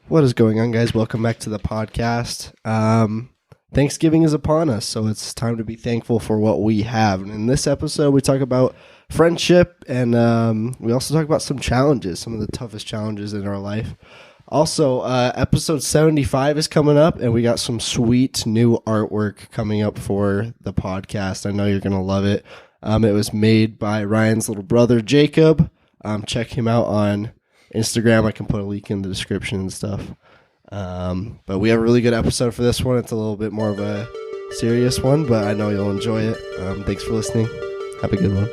What is going on, guys? Welcome back to the podcast. Thanksgiving is upon us, so it's time to be thankful for what we have. And in this episode, we talk about friendship, and we also talk about some challenges, some of the toughest challenges in our life. Also, episode 75 is coming up, and we got some sweet new artwork coming up for the podcast. I know you're going to love it. It was made by Ryan's little brother, Jacob. Check him out on Instagram. I can put a link in the description and stuff. But we have a really good episode for this one. It's a little bit more of a serious one, but I know you'll enjoy it. Thanks for listening. Have a good one.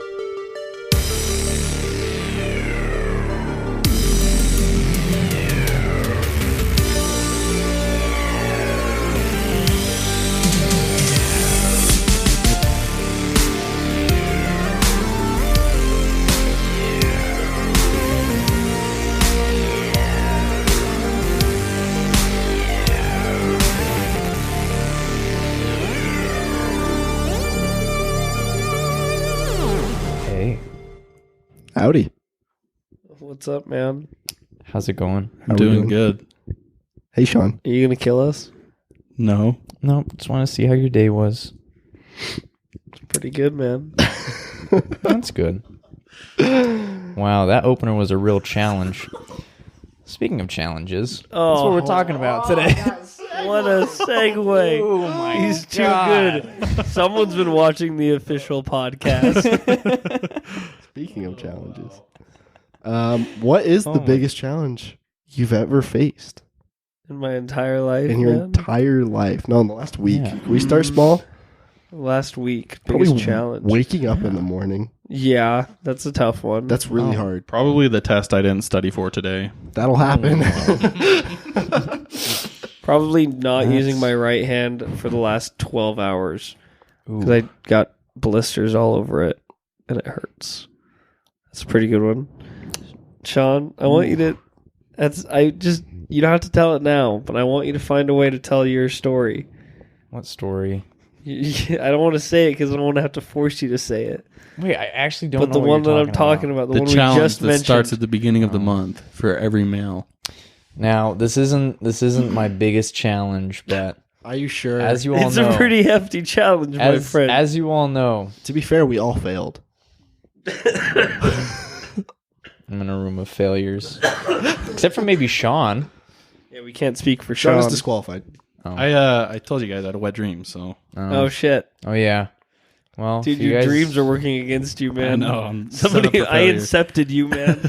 Howdy. What's up, man? How's it going? How Doing good. Hey, Sean. Are you gonna kill us? No. No, just want to see how your day was. It's pretty good, man. That's good. Wow, that opener was a real challenge. Speaking of challenges, that's what we're talking about today. What a segue! Oh my He's too God. good. Someone's been watching the official podcast. Speaking of challenges, what is the biggest challenge you've ever faced In my entire life, in your man. entire life? No, in the last week. Yeah. Can we start small? Last week, Probably biggest challenge. waking up in the morning. Yeah, that's a tough one. That's really hard. Probably the test I didn't study for today. That'll happen. Probably not using my right hand for the last 12 hours because I got blisters all over it and it hurts. That's a pretty good one. Sean, I want you to. You don't have to tell it now, but I want you to find a way to tell your story. What story? I don't want to say it because I don't want to have to force you to say it. Wait, I actually don't But know the what one that you're I'm talking about, the one we challenge just that mentioned. starts at the beginning of the month for every male. Now, this isn't my biggest challenge, but Are you sure? as you all It's know, a pretty hefty challenge, my friend. as you all know, To be fair, we all failed. I'm in a room of failures, except for maybe Sean. Yeah, we can't speak for Sean Sean. is disqualified. I told you guys I had a wet dream, so Oh, shit. Oh yeah. Well, Dude, if you your guys, dreams are working against you, man. I know, I'm set up Somebody, for I failure. incepted you, man.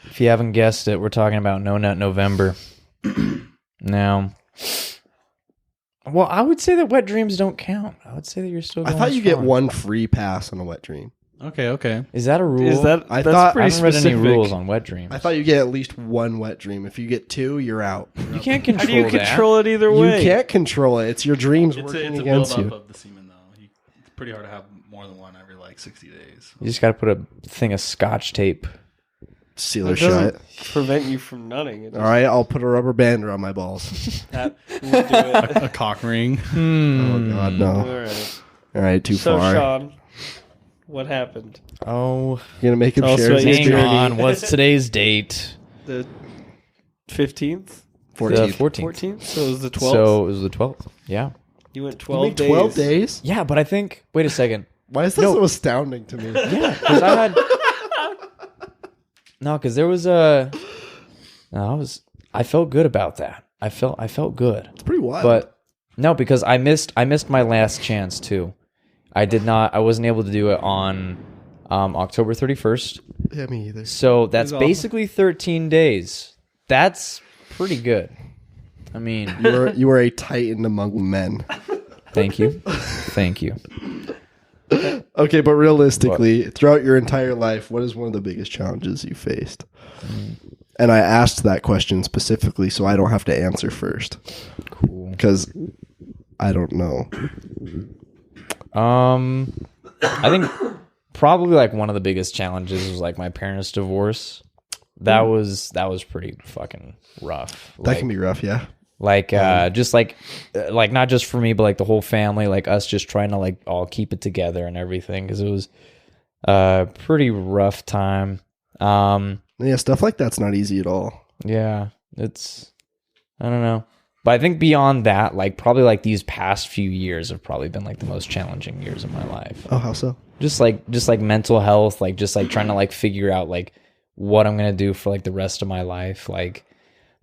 If you haven't guessed it, we're talking about No Nut November. Now, well, I would say that wet dreams don't count. I would say that you're still. I Going thought you get strong. one free pass on a wet dream. okay. Is that a rule? Is that? I that's thought- I pretty haven't read specific. any rules on wet dreams. I thought you get at least one wet dream. If you get two, you're out. You can't control How do you that. control it either You way? can't control it. It's your dreams It's working a against buildup you. of the semen, though. It's pretty hard to have more than one every 60 days. You just got to put a thing of scotch tape. Seal her It doesn't shut. prevent you from nutting. It All right, I'll put a rubber band around my balls. that will do it. A cock ring. Oh, God, no. All right. All right, too So, far. Sean, what happened? Oh, You're going to make him Tell us share about his your hang journey. on. What's today's date? The 15th? 14th. The 14th. 14th? So it was the 12th? So it was the 12th. Yeah. you went You 12 made days. 12 days? Yeah, but I think. Wait a second. Why is this No. so astounding to me? Yeah, because I had. No, because there was a. No, I felt good about that. I felt good. It's pretty wild. But no, because I missed my last chance too. I wasn't able to do it on October 31st. Yeah, me either. So that's It's basically 13 days. That's pretty good. I mean, You were a titan among men. thank you. Thank you. Okay, but realistically, throughout your entire life, what is one of the biggest challenges you faced? And I asked that question specifically so I don't have to answer first. Cool. Because I don't know. I think probably like one of the biggest challenges was like my parents' divorce. That was pretty fucking rough. That can be rough, yeah. Like just like not just for me, but like the whole family, like us just trying to like all keep it together and everything, because it was a pretty rough time. Yeah, stuff like that's not easy at all. Yeah, it's I don't know. But I think beyond that, like probably like these past few years have probably been like the most challenging years of my life. Oh, how so? Just like mental health, like just like trying to like figure out like what I'm gonna do for like the rest of my life, like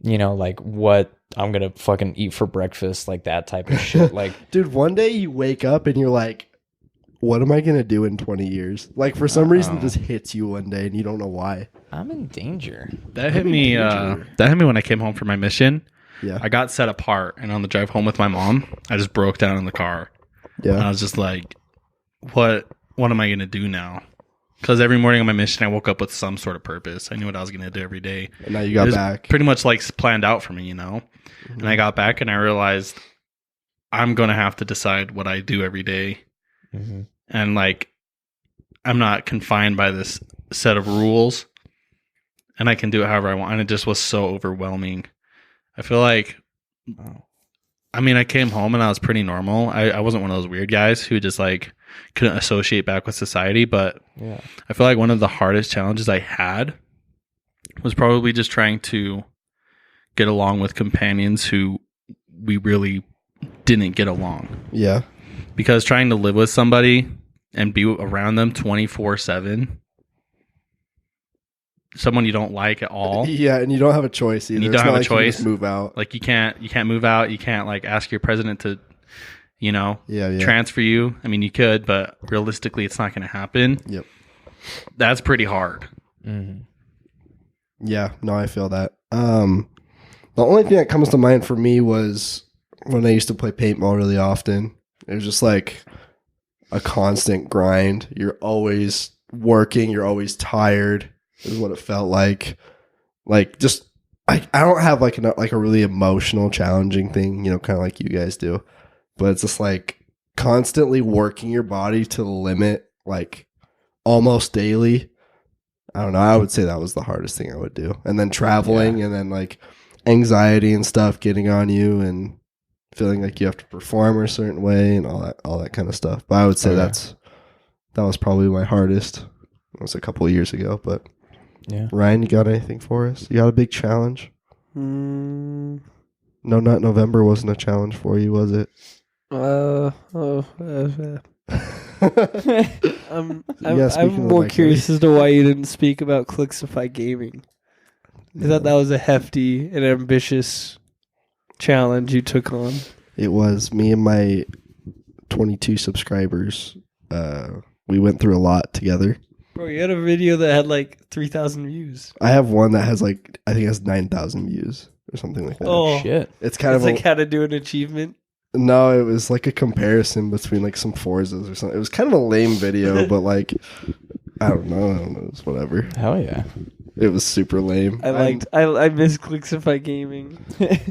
like what I'm gonna fucking eat for breakfast, like that type of shit. Like, dude, one day you wake up and you're like, what am I gonna do in 20 years? Like for some reason, it just hits you one day and you don't know why. I'm in danger. That hit me. That hit me when I came home from my mission. Yeah, I got set apart, and on the drive home with my mom, I just broke down in the car. Yeah, and I was just like, what am I gonna do now? Because every morning on my mission, I woke up with some sort of purpose. I knew what I was gonna do every day. And now you got back. Pretty much like planned out for me, Mm-hmm. And I got back, and I realized I'm gonna have to decide what I do every day. Mm-hmm. And like, I'm not confined by this set of rules, and I can do it however I want. And it just was so overwhelming. I feel like, I mean, I came home and I was pretty normal. I wasn't one of those weird guys who just like couldn't associate back with society. But yeah, I feel like one of the hardest challenges I had was probably just trying to get along with companions who we really didn't get along. Yeah. Because trying to live with somebody and be around them 24/7, someone you don't like at all. Yeah, and you don't have a choice either. And you don't have a choice. You just move out. Like you can't move out. You can't like ask your president to, transfer you. I mean, you could, but realistically, it's not going to happen. Yep. That's pretty hard. Mm-hmm. Yeah, no, I feel that. The only thing that comes to mind for me was when I used to play paintball really often. It was just like a constant grind. You're always working. You're always tired. Is what it felt like. Like just, I don't have like a really emotional, challenging thing, kind of like you guys do. But it's just like constantly working your body to the limit, like almost daily. I don't know. I would say that was the hardest thing I would do. And then traveling and then like anxiety and stuff getting on you and feeling like you have to perform a certain way and all that kind of stuff. But I would say that was probably my hardest. It was a couple of years ago, but yeah. Ryan, you got anything for us? You got a big challenge? No, not November wasn't a challenge for you, was it? I'm more curious as to why you didn't speak about Clixify Gaming. I thought that was a hefty and ambitious challenge you took on. It was. Me and my 22 subscribers. We went through a lot together. Bro, you had a video that had like 3,000 views. I have one that has like, I think it has 9,000 views or something like that. Oh, shit. It's kind of like how to do an achievement. No, it was like a comparison between like some Forzas or something. It was kind of a lame video, but like, I don't know. It was whatever. Hell yeah. It was super lame. I miss Clixify Gaming.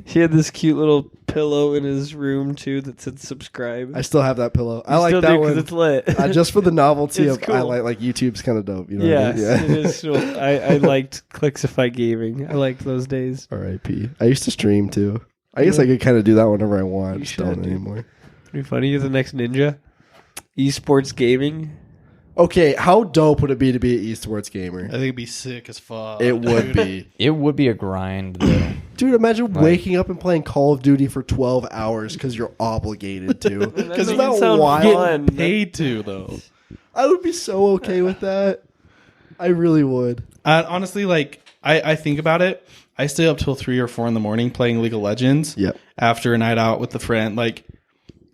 He had this cute little pillow in his room too that said subscribe. I still have that pillow. I You like still that do, one. 'cause it's lit. Just for the novelty It's of cool. I like YouTube's kind of dope. You know what I mean? Yes, it is. Cool. I liked Clixify Gaming. I liked those days. R.I.P. I used to stream too. I guess I could kind of do that whenever I want. You Just don't should, dude. anymore. Pretty funny. You're the next ninja. Esports gaming. Okay, how dope would it be to be an esports gamer? I think it'd be sick as fuck. It would be. It would be a grind, though. Dude, imagine waking up and playing Call of Duty for 12 hours because you're obligated to. Because Isn't that wild? fun. Paid to though. I would be so okay with that. I really would. Honestly, like I think about it. I stay up till 3 or 4 in the morning playing League of Legends. Yep. After a night out with a friend, like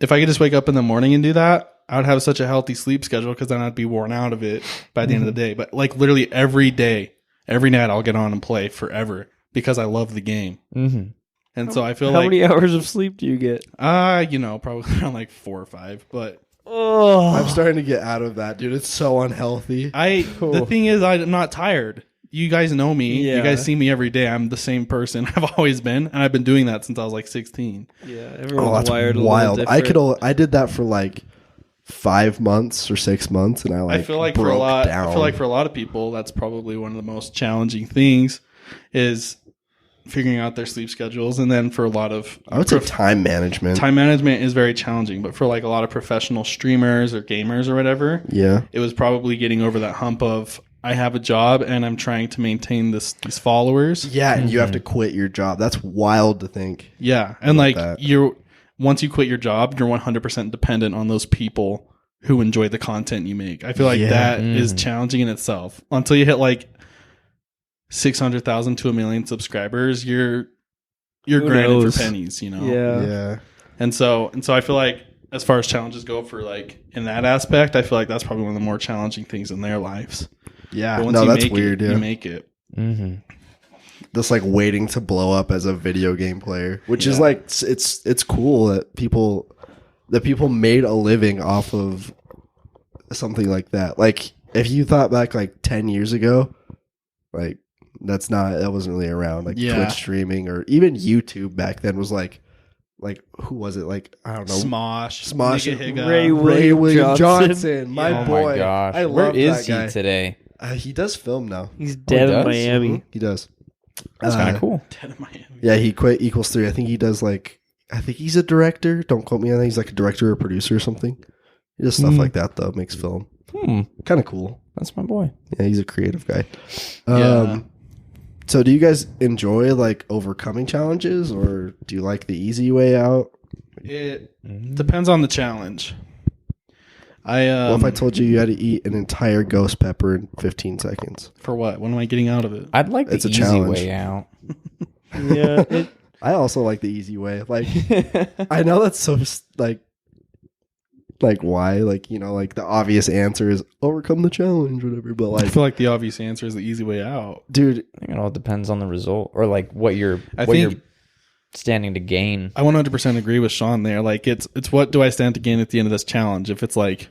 if I could just wake up in the morning and do that, I would have such a healthy sleep schedule because then I'd be worn out of it by the end of the day. But like literally every day, every night, I'll get on and play forever because I love the game. Mm-hmm. And so I feel How like many hours of sleep do you get? probably around like 4 or 5. But Oh, I'm starting to get out of that, dude. It's so unhealthy. the thing is, I'm not tired. You guys know me. Yeah. You guys see me every day. I'm the same person I've always been, and I've been doing that since I was like 16. yeah. Oh, Everyone's that's wired wild. a little different. I did that for like 5 months or 6 months, and I feel like broke for a lot. down. I feel like for a lot of people, that's probably one of the most challenging things is figuring out their sleep schedules, and then for a lot of I would say time management. time management is very challenging. But for like a lot of professional streamers or gamers or whatever, Yeah. it was probably getting over that hump of I have a job and I'm trying to maintain these followers. Yeah, and you have to quit your job. That's wild to think. Yeah, and like that. once you quit your job, you're 100% dependent on those people who enjoy the content you make. I feel like that is challenging in itself. Until you hit like 600,000 to 1 million subscribers, you're grinding for pennies, you know. Yeah. And so I feel like as far as challenges go for like in that aspect, I feel like that's probably one of the more challenging things in their lives. Yeah, But once no, you that's make weird. It, Yeah, you make it. just like waiting to blow up as a video game player, which is like it's cool that people made a living off of something like that. Like if you thought back like 10 years ago, like that wasn't really around. Like Twitch streaming or even YouTube back then was like who was it? Like I don't know, Smosh, Nigga Higa. Ray William Johnson. My Oh boy, my gosh, I where love is that guy. he today? He does film now. He's dead in does? Miami. He does. That's kind of cool. Dead in Miami. Yeah, he quit Equals 3. I think he does like, I think he's a director. Don't quote me on that. He's like a director or producer or something. He does stuff like that though. Makes film. Kind of cool. That's my boy. Yeah, he's a creative guy. Yeah. So do you guys enjoy like overcoming challenges, or do you like the easy way out? It depends on the challenge. What if I told you had to eat an entire ghost pepper in 15 seconds? For what? What am I getting out of it? I'd like It's the a easy challenge. way out. Yeah. I also like the easy way. Like, I know that's so like why? Like, you know, like the obvious answer is overcome the challenge, whatever. But I like, feel like the obvious answer is the easy way out. dude, I think it all depends on the result or like what you're standing to gain. I 100% agree with Sean there. Like it's what do I stand to gain at the end of this challenge? If it's like,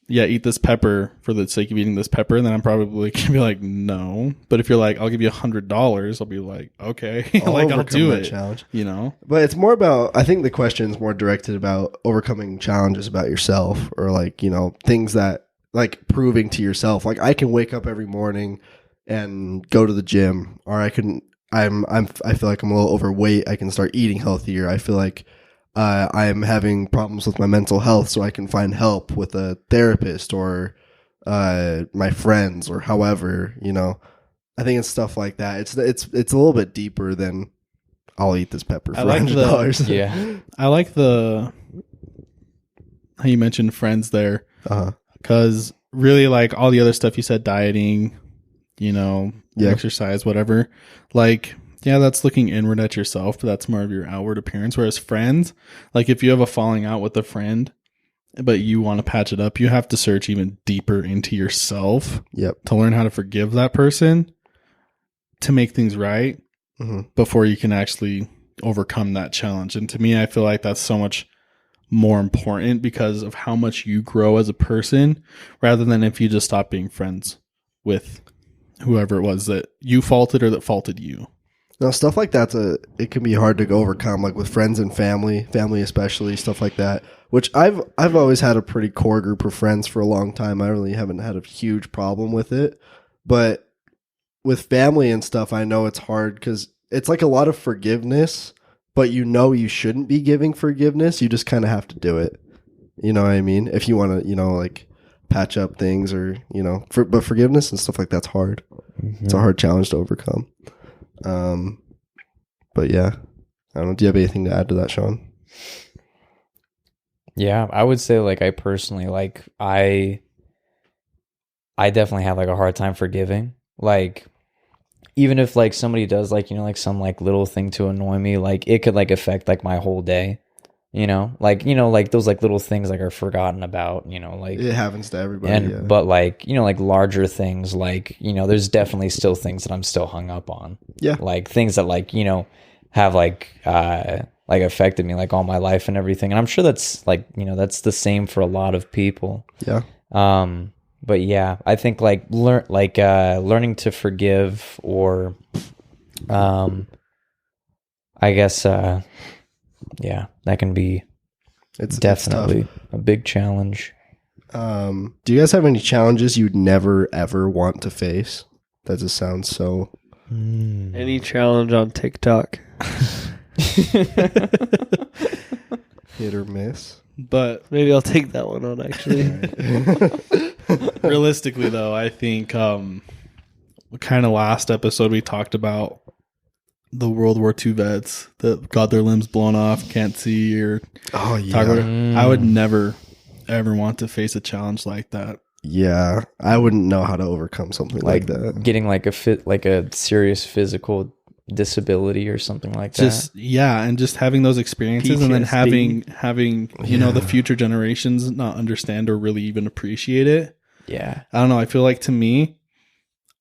yeah, eat this pepper for the sake of eating this pepper, then I'm probably gonna be like, no. But if you're like, I'll give you $100, I'll be like, okay, like I'll do it. Challenge. You know, But it's more about, I think the question is more directed about overcoming challenges about yourself, or like, you know, things that like proving to yourself, like I can wake up every morning and go to the gym, or I feel like I'm a little overweight. I can start eating healthier. I feel like I'm having problems with my mental health, so I can find help with a therapist or my friends or however, you know. I think it's stuff like that. It's a little bit deeper than I'll eat this pepper for $100. Yeah. I like how you mentioned friends there, because really, like all the other stuff you said, dieting, you know, exercise, whatever, like. Yeah, that's looking inward at yourself, but that's more of your outward appearance. Whereas friends, like if you have a falling out with a friend, but you want to patch it up, you have to search even deeper into yourself to learn how to forgive that person, to make things right before you can actually overcome that challenge. And to me, I feel like that's so much more important because of how much you grow as a person, rather than if you just stop being friends with whoever it was that you faulted or that faulted you. Now, stuff like that's it can be hard to overcome, like with friends and family especially, stuff like that. Which I've always had a pretty core group of friends for a long time. I really haven't had a huge problem with it, but with family and stuff, I know it's hard because it's like a lot of forgiveness, but you know you shouldn't be giving forgiveness. You just kind of have to do it. You know what I mean? If you want to, you know, like patch up things or, you know, but forgiveness and stuff like that's hard. It's a hard challenge to overcome. But yeah, I don't know. Do you have anything to add to that, Sean? Yeah, I would say like I personally, like I definitely have like a hard time forgiving. Like even if like somebody does like, you know, like some like little thing to annoy me, like it could like affect like my whole day, you know, like those like little things like are forgotten about, you know, like it happens to everybody. And but like, you know, like larger things, like, you know, there's definitely still things that I'm still hung up on. Yeah. Like things that like, you know, have like affected me like all my life and everything. And I'm sure that's like, you know, that's the same for a lot of people. Yeah. But yeah, I think like learning to forgive, or I guess yeah, that can be definitely a big challenge. Do you guys have any challenges you'd never ever want to face? That just sounds so. Any challenge on TikTok? Hit or miss. But Maybe I'll take that one on, actually. realistically, though, I think kind of last episode we talked about the World War II vets that got their limbs blown off, can't see, or Oh yeah. talk about it. I would never, ever want to face a challenge like that. Yeah, I wouldn't know how to overcome something like that. Getting like a serious physical disability or something like that. Just and just having those experiences and then PTSD. having you know, the future generations not understand or really even appreciate it. Yeah. I don't know. I feel like, to me,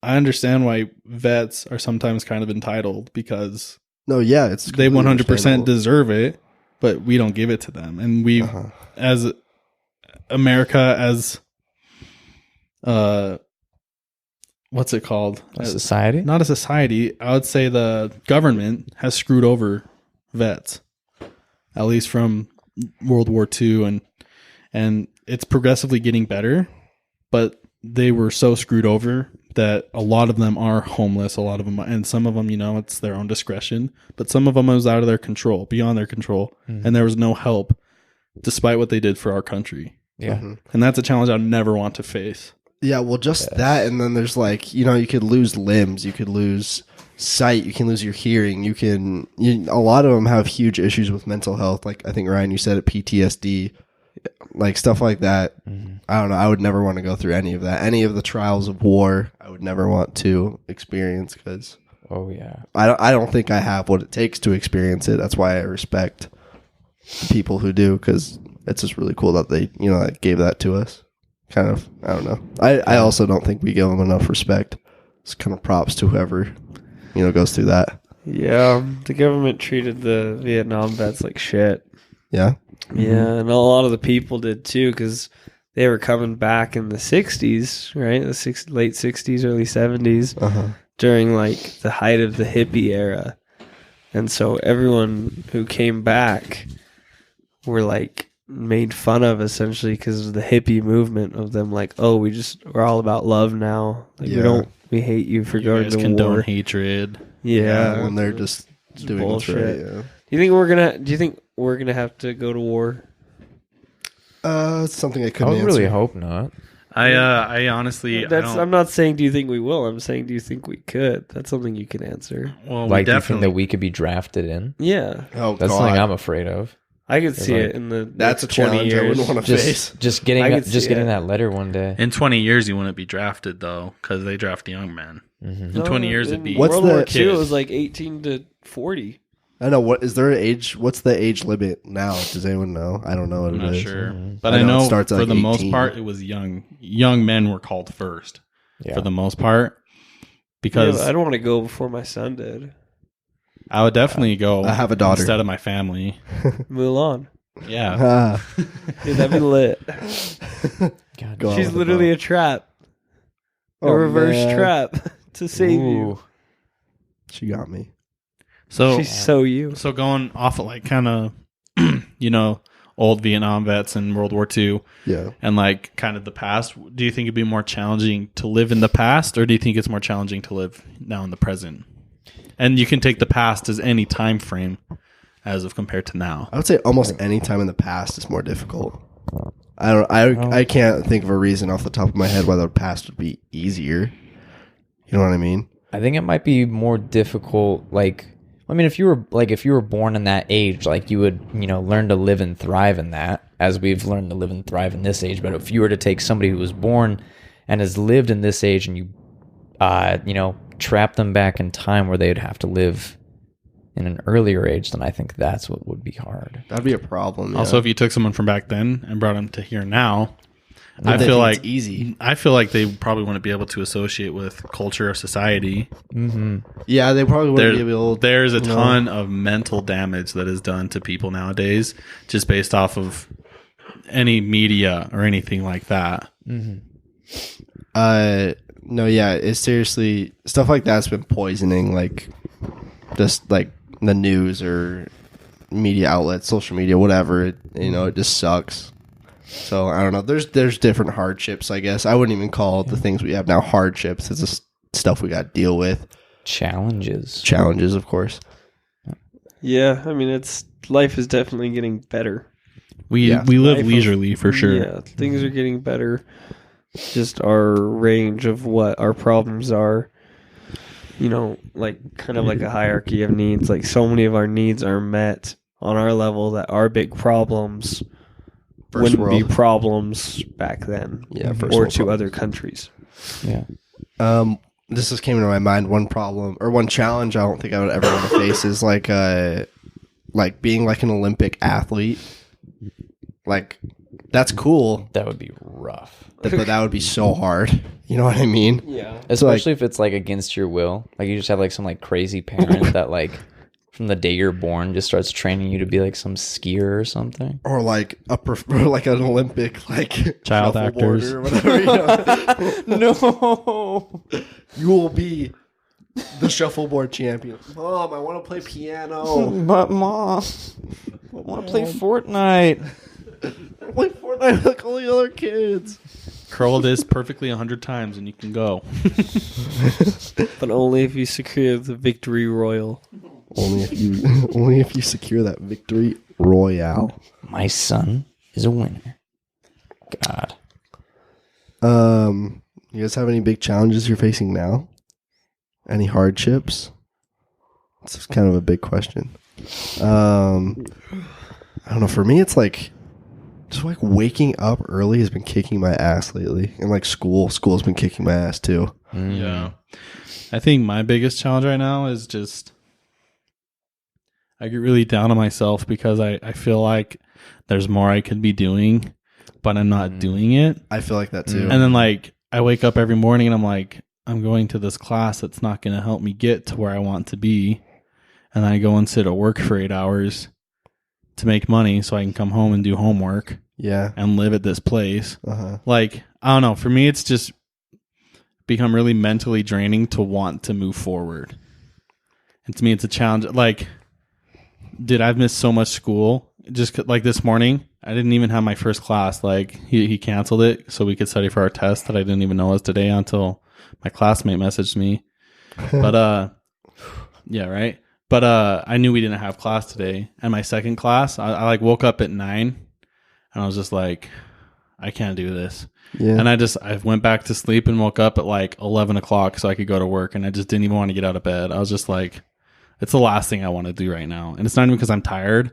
I understand why vets are sometimes kind of entitled, because No, yeah, it's they completely 100% understandable. deserve it, but we don't give it to them. And we, as America, as what's it called? A society? Not a society. I would say the government has screwed over vets, at least from World War II, and it's progressively getting better, but they were so screwed over that a lot of them are homeless. A lot of them, and some of them, you know, it's their own discretion, but some of them was out of their control, beyond their control, and there was no help, despite what they did for our country. Yeah. And that's a challenge I would never want to face. Yeah, well, just that, and then there's like, you know, you could lose limbs, you could lose sight, you can lose your hearing, a lot of them have huge issues with mental health. Like I think Ryan, you said it, PTSD, like stuff like that. I don't know. I would never want to go through any of that. Any of the trials of war, I would never want to experience, because Oh yeah. I don't think I have what it takes to experience it. That's why I respect the people who do, because it's just really cool that they, you know, that gave that to us. Kind of, I don't know. I also don't think we give them enough respect. It's kind of props to whoever, you know, goes through that. Yeah, the government treated the Vietnam vets like shit. Yeah. Yeah, and a lot of the people did too, because they were coming back in the 60s, right? The late 60s, early 70s, during like the height of the hippie era. And so everyone who came back were like made fun of, essentially, because of the hippie movement of them, like, oh, we're all about love now. Like we hate you for going guys to condone war. Hatred. Yeah, when they're just doing what's right. bullshit. Yeah. Do you think we're gonna have to go to war? It's something I I couldn't would answer. really hope not. I honestly, I'm not saying do you think we will. I'm saying do you think we could? That's something you can answer. well, Like, do you think definitely. that we could be drafted in? Yeah, Oh, That's God. something I'm afraid of. I could see like- it in the That's a next 20 challenge I years. wouldn't want to face. Just getting I could see it. that letter one day. In 20 years, you wouldn't be drafted, though, because they draft young men. In 20 years, it'd be What's World the War II. kid. It was like 18 to 40. I know. What is there an age? What's the age limit now? Does anyone know? I don't know what I'm it not is. sure. But I I know it know starts at for like the most 18. part, it was young. Young men were called first, Yeah. for the most part. Because Yeah, I don't want to go before my son did. I would definitely go I have a daughter. instead of my family. Mulan. Yeah. Ah. Dude, that'd be lit. God, Go on She's with the literally bow. a trap. A Oh, reverse man. trap to save you. Ooh. She got me. So She's so you. So going off of like kind of, you know, old Vietnam vets in World War II Yeah. and like kind of the past, do you think it'd be more challenging to live in the past, or do you think it's more challenging to live now in the present? And you can take the past as any time frame as of compared to now. I would say almost any time in the past is more difficult. I can't think of a reason off the top of my head why the past would be easier. You know what I mean? I think it might be more difficult. Like, I mean, if you were born in that age, like you would, you know, learn to live and thrive in that, as we've learned to live and thrive in this age. But if you were to take somebody who was born and has lived in this age, and you, you know, trap them back in time where they'd have to live in an earlier age, then I think that's what would be hard. That'd be a problem. Yeah. Also, if you took someone from back then and brought them to here now, I They feel think like it's easy. I feel like they probably wouldn't be able to associate with culture or society. Yeah, they probably wouldn't be able. There's a ton of mental damage that is done to people nowadays, just based off of any media or anything like that. No, yeah, it's seriously stuff like that's been poisoning, like just like the news or media outlets, social media, whatever. It just sucks. So I don't know. There's different hardships, I guess. I wouldn't even call the things we have now hardships. It's just stuff we got to deal with. Challenges, of course. Yeah, I mean, life is definitely getting better. We live life leisurely for sure. Yeah, things are getting better. Just our range of what our problems are. You know, like kind of like a hierarchy of needs. Like so many of our needs are met on our level that our big problems wouldn't be problems back then. Yeah, or to other countries. Yeah. This just came into my mind. One problem or one challenge I don't think I would ever want to face is like being like an Olympic athlete. Like that's cool. That would be rough. But that would be so hard. You know what I mean? Yeah. Especially if it's like against your will. Like you just have like some like crazy parent that like from the day you're born just starts training you to be like some skier or something. Or like or like an Olympic like Child actors or whatever. You know? No. You will be the shuffleboard champion. Mom, I want to play piano. But Mom, I want to play Fortnite. Play Fortnite like all the other kids. Curl this perfectly 100 times and you can go. But only if you secure the victory royal. Only if you secure that victory royale. My son is a winner. God. You guys have any big challenges you're facing now? Any hardships? It's kind of a big question. I don't know. For me, it's like just like waking up early has been kicking my ass lately, and like school's been kicking my ass too. Yeah. I think my biggest challenge right now is just I get really down on myself because I feel like there's more I could be doing, but I'm not doing it. I feel like that too. And then like I wake up every morning and I'm like, I'm going to this class that's not going to help me get to where I want to be. And I go and sit at work for 8 hours to make money so I can come home and do homework. Yeah. And live at this place. Uh-huh. Like, I don't know. For me, it's just become really mentally draining to want to move forward. And to me, it's a challenge. Like, dude, I've missed so much school. Just like this morning, I didn't even have my first class. Like, he canceled it so we could study for our test that I didn't even know was today until my classmate messaged me. But, yeah, right. But I knew we didn't have class today. And my second class, I like woke up at 9 and I was just like, I can't do this. Yeah. And I went back to sleep and woke up at like 11 o'clock so I could go to work. And I just didn't even want to get out of bed. I was just like, it's the last thing I want to do right now. And it's not even because I'm tired.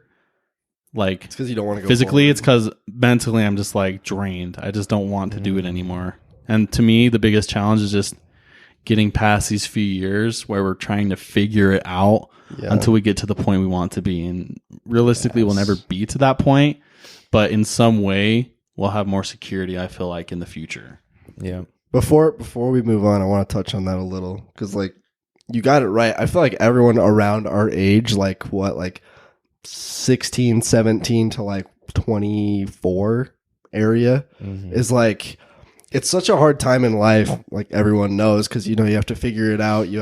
Like, it's because you don't want to go physically, forward. It's because mentally I'm just like drained. I just don't want to do it anymore. And to me, the biggest challenge is just getting past these few years where we're trying to figure it out until we get to the point we want to be. And realistically, we'll never be to that point. But in some way, we'll have more security, I feel like, in the future. Yeah. Before we move on, I want to touch on that a little because, like, you got it right. I feel like everyone around our age, like, what, like 16, 17 to like 24 area is like, it's such a hard time in life, like everyone knows, because, you know, you have to figure it out. You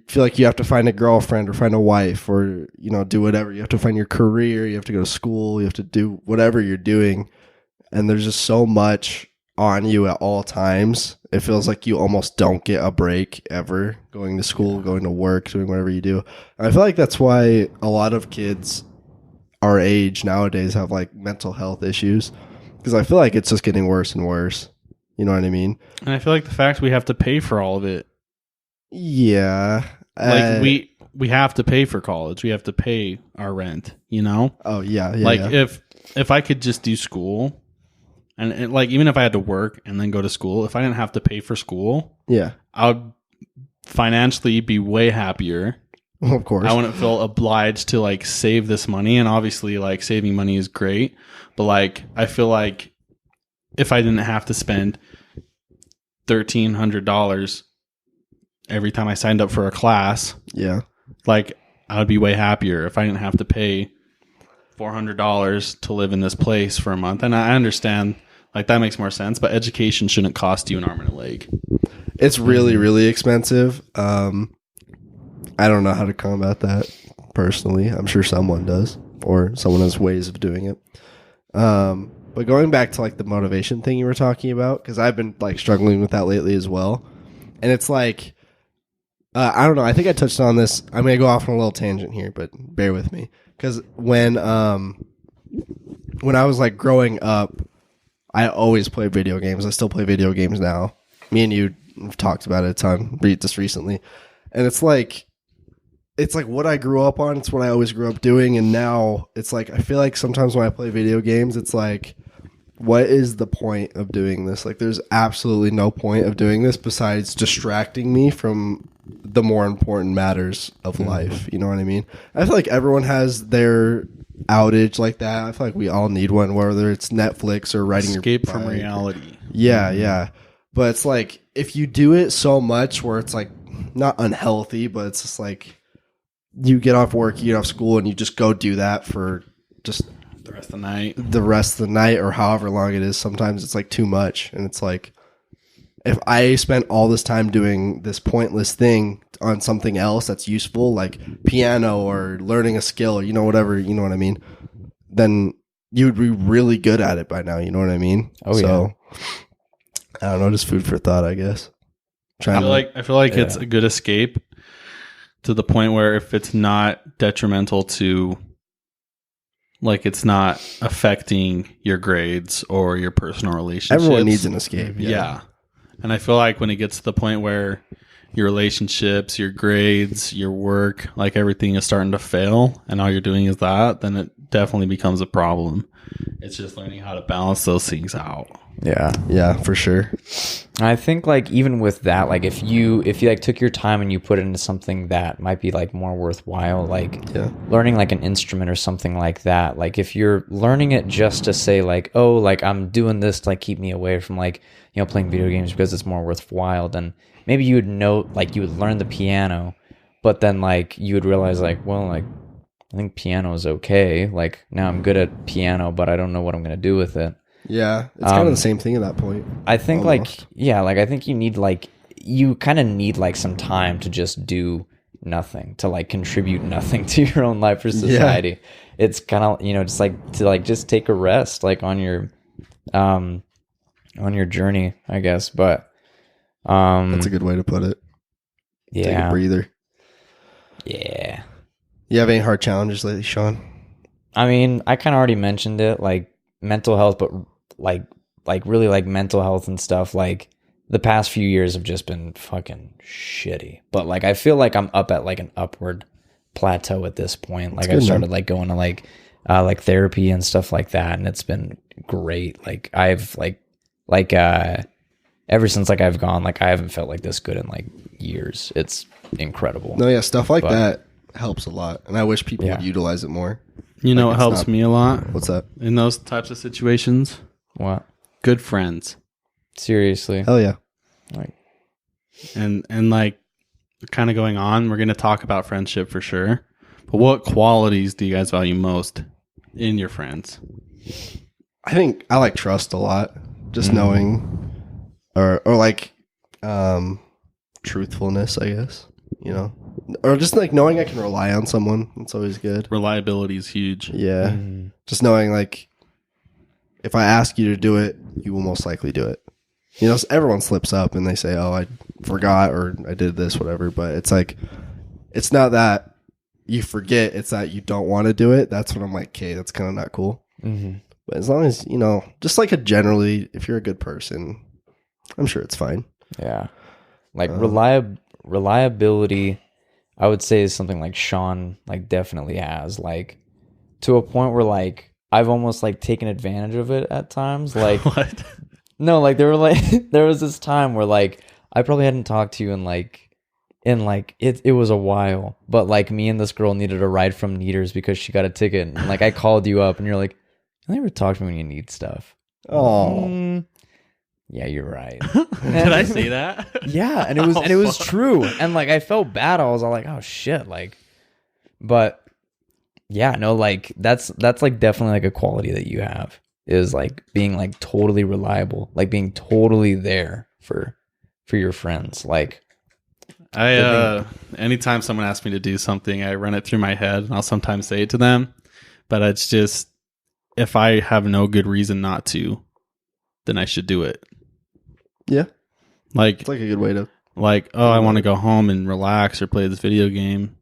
feel like you have to find a girlfriend or find a wife or, you know, do whatever. You have to find your career. You have to go to school. You have to do whatever you're doing. And there's just so much on you at all times. It feels like you almost don't get a break ever going to school, going to work, doing whatever you do. And I feel like that's why a lot of kids our age nowadays have like mental health issues, because I feel like it's just getting worse and worse. You know what I mean? And I feel like the fact we have to pay for all of it. Yeah. Like we have to pay for college. We have to pay our rent, you know? Oh, yeah. Like yeah. if I could just do school and like even if I had to work and then go to school, if I didn't have to pay for school, yeah, I would financially be way happier. Of course. I wouldn't feel obliged to like save this money, and obviously like saving money is great, but like I feel like if I didn't have to spend $1,300 every time I signed up for a class, yeah, like I would be way happier if I didn't have to pay $400 to live in this place for a month. And I understand like that makes more sense, but education shouldn't cost you an arm and a leg. It's really, really expensive. I don't know how to combat that personally. I'm sure someone does, or someone has ways of doing it. But going back to like the motivation thing you were talking about, because I've been like struggling with that lately as well. And it's like, I don't know. I think I touched on this. I'm going to go off on a little tangent here, but bear with me. Because when when I was like growing up, I always played video games. I still play video games now. Me and you have talked about it a ton just recently. And it's like what I grew up on. It's what I always grew up doing. And now it's like, I feel like sometimes when I play video games, it's like, what is the point of doing this? Like, there's absolutely no point of doing this besides distracting me from the more important matters of life. You know what I mean? I feel like everyone has their outage like that. I feel like we all need one, whether it's Netflix or writing escape your from bike. reality. Yeah. But it's like, if you do it so much where it's like not unhealthy, but it's just like you get off work, you get off school, and you just go do that for just the rest of the night or however long it is. Sometimes it's like too much. And it's like, if I spent all this time doing this pointless thing on something else that's useful, like piano or learning a skill or, whatever, you know what I mean? Then you would be really good at it by now. You know what I mean? Oh, yeah. I don't know, just food for thought, I guess. I feel like it's a good escape to the point where if it's not detrimental to, like, it's not affecting your grades or your personal relationships. Everyone needs an escape. Yeah. And I feel like when it gets to the point where your relationships, your grades, your work, like everything is starting to fail and all you're doing is that, then it definitely becomes a problem. It's just learning how to balance those things out. Yeah, for sure. I think like even with that, like if you like took your time and you put it into something that might be like more worthwhile, like learning like an instrument or something like that. Like if you're learning it just to say like, oh, like I'm doing this to like keep me away from like, playing video games because it's more worthwhile, then maybe you would know, like you would learn the piano, but then like you would realize like, well, like I think piano is okay. Like now I'm good at piano, but I don't know what I'm going to do with it. Yeah, it's kind of the same thing at that point. I think almost. I think you need you kind of need like some time to just do nothing, to like contribute nothing to your own life or society. Yeah. It's kind of, just like to like just take a rest like on your journey, I guess. But that's a good way to put it. Yeah. Take a breather. Yeah. You have any hard challenges lately, Sean? I mean, I kind of already mentioned it, like mental health, but like really like mental health and stuff. Like the past few years have just been fucking shitty. But like I feel like I'm up at like an upward plateau at this point. Like I started like going to like therapy and stuff like that, and it's been great. Like I've ever since like I've gone, like I haven't felt like this good in like years. It's incredible. No, yeah, stuff like that helps a lot, and I wish people would utilize it more. You know what helps me a lot? What's that? In those types of situations? What? Good friends. Seriously. Hell yeah. Like, and like kind of going on, we're going to talk about friendship for sure. But what qualities do you guys value most in your friends? I think I like trust a lot. Just knowing or like truthfulness, I guess, or just like knowing I can rely on someone. It's always good. Reliability is huge. Yeah. Just knowing like if I ask you to do it, you will most likely do it. Everyone slips up and they say, oh, I forgot or I did this, whatever. But it's like, it's not that you forget. It's that you don't want to do it. That's when I'm like, okay, that's kind of not cool. Mm-hmm. But as long as, just like if you're a good person, I'm sure it's fine. Yeah. Like reliability, I would say, is something like Sean like definitely has, like to a point where like I've almost like taken advantage of it at times. Like what? No, like there was this time where like I probably hadn't talked to you in it was a while, but like me and this girl needed a ride from Neaters because she got a ticket, and like I called you up and you're like, I never talk to me when you need stuff. Oh. Yeah, you're right. Did I say that? Yeah, and it was true. And like I felt bad. I was all like, oh shit, like, but yeah, no, like that's like definitely like a quality that you have, is like being like totally reliable, like being totally there for your friends. Like anytime someone asks me to do something, I run it through my head and I'll sometimes say it to them, but it's just, if I have no good reason not to, then I should do it. Yeah. Like, it's like a good way to, like, oh, I want to go home and relax or play this video game.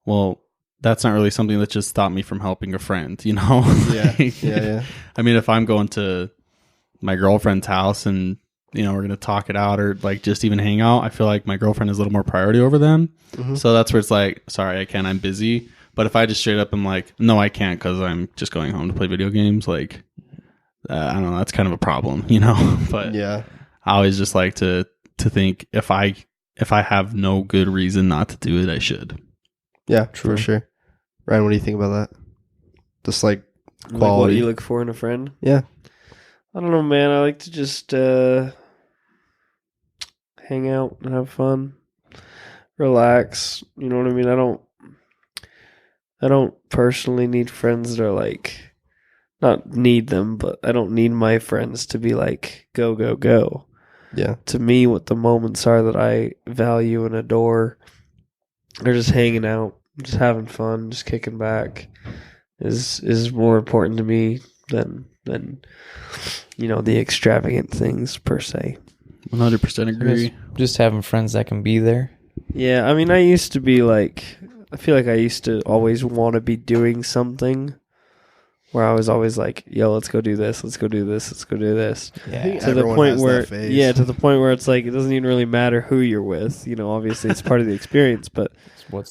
Well, that's not really something that just stopped me from helping a friend, you know? Yeah. I mean, if I'm going to my girlfriend's house and, you know, we're going to talk it out or like just even hang out, I feel like my girlfriend is a little more priority over them. Mm-hmm. So that's where it's like, sorry, I can't, I'm busy. But if I just straight up am like, no, I can't because I'm just going home to play video games, like, I don't know, that's kind of a problem, you know? But yeah, I always just like to think if I have no good reason not to do it, I should. Yeah, for sure. Ryan, what do you think about that? Just like quality. Like what you look for in a friend? Yeah. I don't know, man. I like to just hang out and have fun, relax. You know what I mean? I don't personally need friends that are like, not need them, but I don't need my friends to be like, go, go, go. Yeah. To me, what the moments are that I value and adore are just hanging out, just having fun, just kicking back is more important to me than you know, the extravagant things per se. 100% agree. Just having friends that can be there. Yeah, I mean, I used to be like, I feel like I used to always want to be doing something where I was always like, yo, let's go do this, let's go do this, let's go do this. Yeah. To the point where, to the point where it's like, it doesn't even really matter who you're with. You know, obviously it's part of the experience, but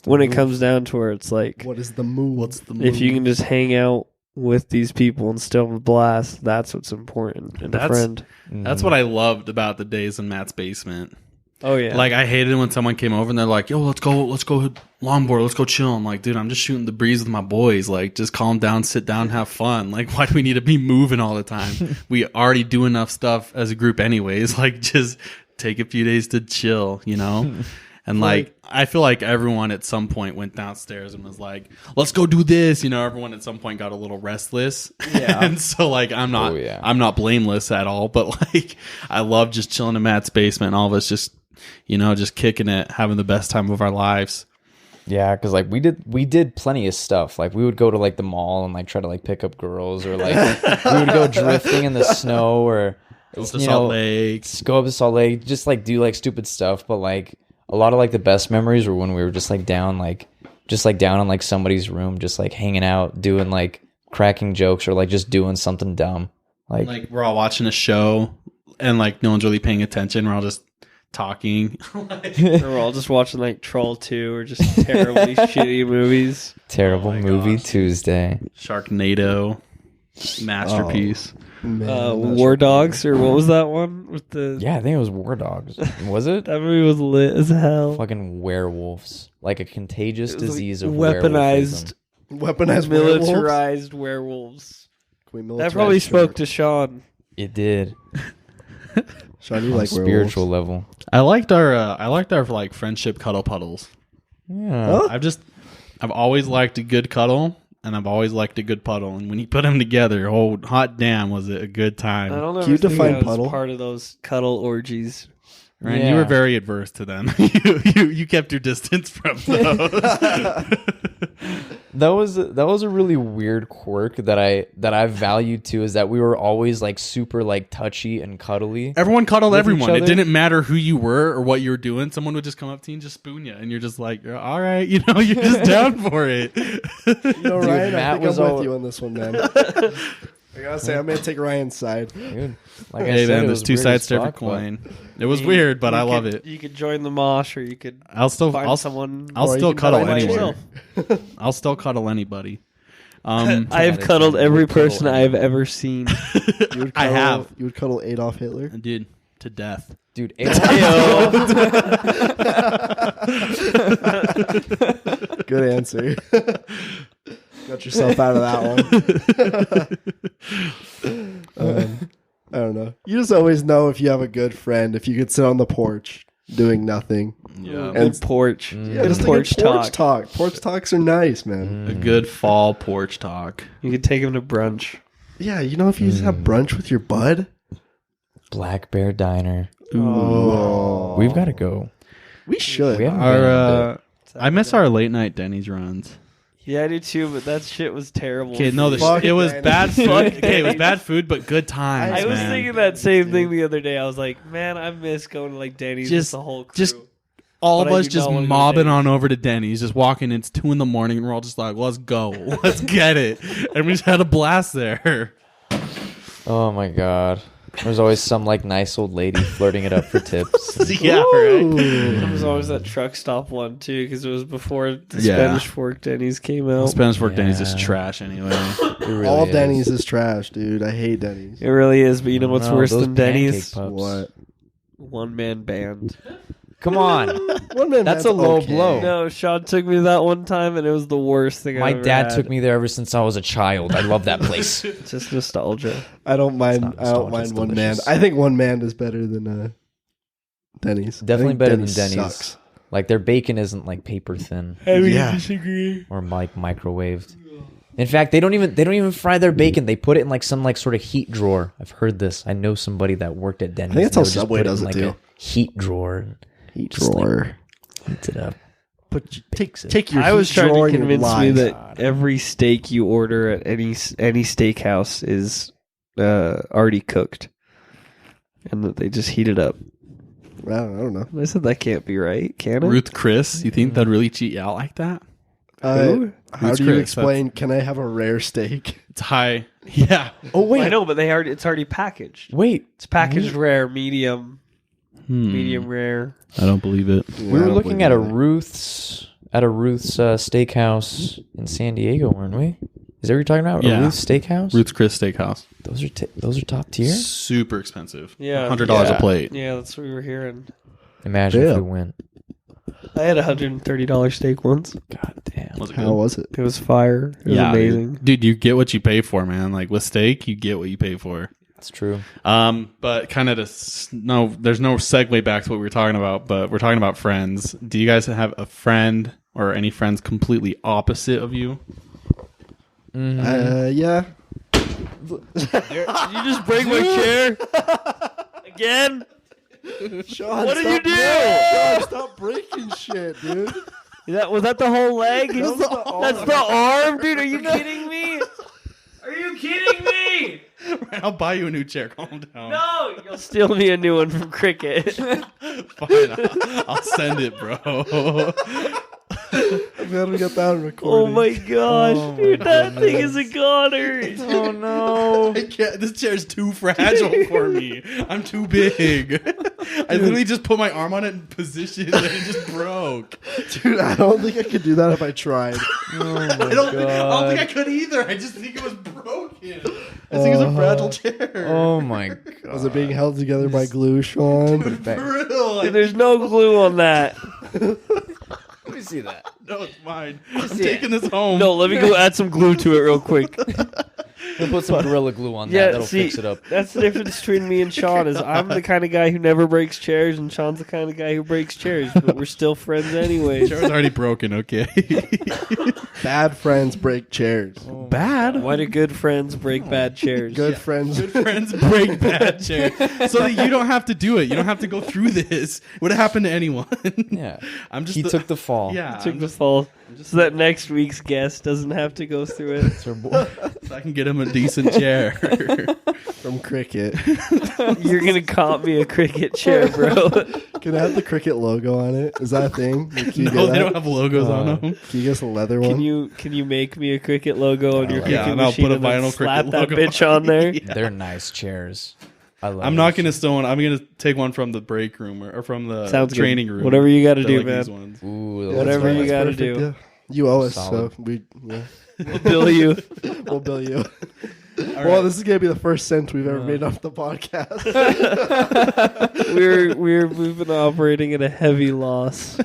when it comes down to where it's like, what is the move? What's the move? If you can just hang out with these people and still have a blast, that's what's important in a friend. That's what I loved about the days in Matt's basement. Oh yeah. Like I hated when someone came over and they're like, yo, let's go longboard, let's go chill. I'm like, dude, I'm just shooting the breeze with my boys. Like, just calm down, sit down, have fun. Like, why do we need to be moving all the time? We already do enough stuff as a group anyways. Like, just take a few days to chill, you know? And like, I feel like everyone at some point went downstairs and was like, let's go do this. You know, everyone at some point got a little restless. Yeah. And so like, I'm not blameless at all, but like, I love just chilling in Matt's basement and all of us just, you know, just kicking it, having the best time of our lives. Yeah, because like we did plenty of stuff. Like we would go to like the mall and like try to like pick up girls, or like we would go drifting in the snow, or go to Salt Lake, just like do like stupid stuff. But like a lot of like the best memories were when we were just down in like somebody's room, just like hanging out, doing like cracking jokes, or like just doing something dumb. Like we're all watching a show and like no one's really paying attention. We're all just talking. We're all just watching like Troll 2 or just terribly shitty movies. Terrible movie Tuesday. Sharknado. Masterpiece. War Dogs, or what was that one with the? Yeah, I think it was War Dogs. Was it? That movie was lit as hell. Fucking werewolves, like a contagious disease of weaponized militarized werewolves. That probably spoke to Sean. It did. Sean, you like spiritual level. I liked our like friendship cuddle puddles. Yeah. I've always liked a good cuddle, and I've always liked a good puddle. And when you put them together, oh hot damn, was it a good time? I don't know. Can you define puddle? Part of those cuddle orgies. Right, yeah. You were very adverse to them. you kept your distance from those. That was a really weird quirk that I valued too, is that we were always like super like touchy and cuddly. Everyone cuddled everyone. It didn't matter who you were or what you were doing. Someone would just come up to you and just spoon you, and you're just like, all right, you know, you're just down for it. You know, Ryan, I think I'm with you on this one, man. I gotta say, I'm gonna take Ryan's side. Dude, like hey man, there's two sides to every coin. It was weird, but I love it. You could join the mosh, or you could. I'll still someone. I'll still cuddle anyone. I'll still cuddle anybody. I have cuddled every person I have ever seen. I have. You would cuddle Adolf Hitler? I did, to death. Dude, good answer. Got yourself out of that one. I don't know. You just always know if you have a good friend if you could sit on the porch doing nothing. Yeah, and porch. Yeah, just porch talk. Porch talks are nice, man. A good fall porch talk. You could take him to brunch. Yeah, you know, if you just have brunch with your bud. Black Bear Diner. Ooh. We've got to go. We should. I miss our late night Denny's runs. Yeah, I do too, but that shit was terrible. Okay, no, it was bad food. Okay, it was bad food, but good times. I was thinking that same thing the other day. I was like, man, I miss going to like Denny's with the whole crew. all But of I us do just not wanna go to mobbing Denny's. on over to Denny's, just walking. It's 2 a.m. and we're all just like, let's go, let's get it, and we just had a blast there. Oh my god. There's always some like nice old lady flirting it up for tips. Yeah, right. There was always that truck stop one too, because it was before the Yeah. Spanish Fork Denny's came out. Spanish Fork Denny's is Yeah. trash anyway. It really All is. Denny's is trash, dude. I hate Denny's. It really is, but you know what's No, worse those than Denny's? pancake pups. What? One man band. Come on. One man That's band's a low okay. blow. No, Sean took me that one time, and it was the worst thing. My I've ever dad had. took me there ever since I was a child. I love that place. It's just nostalgia. I don't mind. not I don't nostalgia, mind it's one man. delicious. I think one man is better than Denny's. Definitely I think better than Denny's. Sucks. Like their bacon isn't like paper thin Heavy Yeah. disagree. or like microwaved. In fact, they don't even fry their bacon. They put it in like some like sort of heat drawer. I've heard this. I know somebody that worked at Denny's. I think that's and how they would just Subway put does in, it, like too. a heat drawer. And Heat Just like- drawer. heats it up. Take your. I was heat trying drawer to and your convince me lies. that every steak you order at any steakhouse is already cooked, and that they just heat it up. I don't know. I said that can't be right, can it? Ruth Chris, you think that'd really cheat you out like that? Who? How Ruth's do you Chris, explain? Can I have a rare steak? It's high. Yeah. Oh wait, I know, but it's already packaged. wait. It's packaged rare, medium, medium rare. I don't believe it. We were looking at a Ruth's steakhouse in San Diego, weren't we? Is that what you're talking about? Yeah. A Ruth's Steakhouse? Ruth's Chris Steakhouse. Those are top tier. Super expensive. Yeah. $100 Yeah. a plate. Yeah, that's what we were hearing. Imagine if Yeah. we went. I had a $130 steak once. God damn. Was it How good? was it? It was fire. It was Yeah, amazing. dude. You get what you pay for, man. Like with steak, you get what you pay for. That's true. But kind of there's no segue back to what we were talking about, but we're talking about friends. Do you guys have a friend or any friends completely opposite of you? Yeah. Did you just break my chair? Again? Sean, What did you do? Sean, stop breaking shit, dude. Was that the whole leg? was the arm. That's the arm, dude. Are you kidding me? Are you kidding me? I'll buy you a new chair. Calm down. No, you'll steal me a new one from Cricket. Fine, I'll send it, bro. I'm gonna get that on recording. Oh my gosh, Oh my dude, that goodness. thing is a goner. Oh no. I can't. This chair's too fragile for me. I'm too big. I literally just put my arm on it in position and it just broke. Dude, I don't think I could do that if I tried. I don't think I could either. I just think it was broken. I think it's a fragile chair. Oh my god. Was it being held together by glue, Sean? For real. Dude, there's no glue on that. Let me see that. No, it's mine. I'm taking this home. No, let me go add some glue to it real quick. We'll put some Gorilla Glue on that. Yeah, That'll see, fix it up. that's the difference between me and Sean. Is I'm the kind of guy who never breaks chairs, and Sean's the kind of guy who breaks chairs. But we're still friends anyway. Chair's already broken. Okay. Bad friends break chairs. Bad. Why do good friends break bad chairs? Good friends. Friends break bad chairs so that you don't have to do it. You don't have to go through this. Would have happened to anyone. Yeah. I'm just. He took the fall. Yeah. Took I'm the just- fall, so that next week's guest doesn't have to go through it. It's our boy. so I can get him a decent chair. From Cricket. You're gonna comp me a Cricket chair, bro. Can I have the Cricket logo on it? Is that a thing? Can you No, get they that? don't have logos on them. Can you get us a leather one? Can you make me a Cricket logo on your Yeah, Cricket and I'll machine put a and then vinyl slap Cricket that logo bitch on there? Yeah. They're nice chairs. I love I'm not those. gonna steal one. I'm gonna take one from the break room or from the Sounds good. training room. Whatever you got to They're do, like these man. ones. Ooh, Yeah, those Whatever are you nice. gotta perfect, do. yeah. You owe us, Solid. so yeah, We'll bill you. we'll bill you. All Well, right. this is gonna be the first cent we've ever made off the podcast. We've been operating at a heavy loss.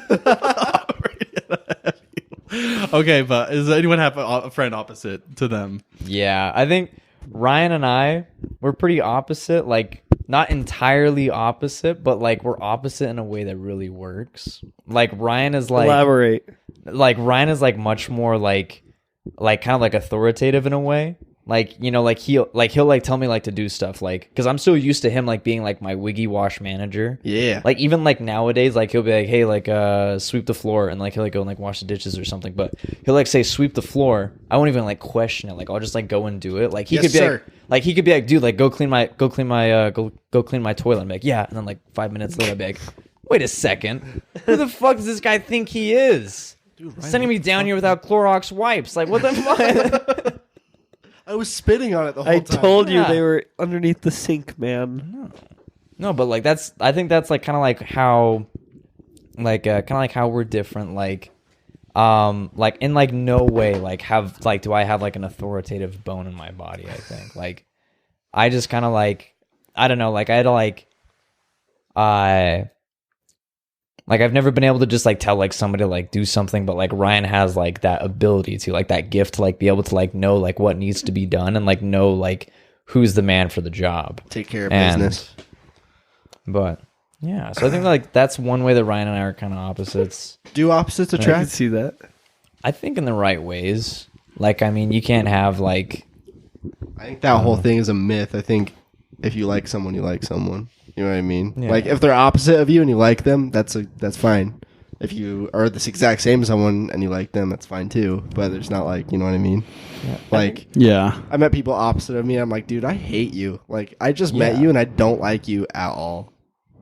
Okay, but does anyone have a friend opposite to them? Yeah, I think Ryan and I, we're pretty opposite. Like, not entirely opposite, but like we're opposite in a way that really works. Like Ryan is like, Elaborate. Ryan is like much more like kind of like authoritative in a way. Like, you know, like he'll like tell me like to do stuff, like, because I'm so used to him like being like my wiggy wash manager. Yeah. Like even like nowadays, like he'll be like, hey, like sweep the floor, and like he'll like go and like wash the dishes or something. But he'll like say sweep the floor. I won't even like question it. Like I'll just like go and do it. Like he Yes, could be sir. like he could be like, dude, like go clean my toilet. I'm like, yeah, and then like 5 minutes later, I'd be like, wait a second. Who the fuck does this guy think he is? Dude, sending me down here without Clorox wipes. Like, what the fuck? I was spitting on it the whole time. I told you they were underneath the sink, man. No, but like I think that's like kind of like how, like kind of like how we're different. Like in like no way like do I have like an authoritative bone in my body? I think like I just kind of like I don't know. Like I had to like I've never been able to just like tell like somebody to like do something, but like Ryan has like that ability to like that gift to like be able to like know like what needs to be done and like know like who's the man for the job. Take care of business. But yeah, so I think like that's one way that Ryan and I are kind of opposites. Do opposites I can attract? see that. I think in the right ways. Like I mean, you can't have like. I think that whole thing is a myth. I think if you like someone, you like someone. You know what I mean? Yeah. Like if they're opposite of you and you like them, that's fine. If you are this exact same someone and you like them, that's fine too. But there's not like, you know what I mean? Yeah. Like Yeah. I met people opposite of me. I'm like, dude, I hate you. Like I just met you and I don't like you at all.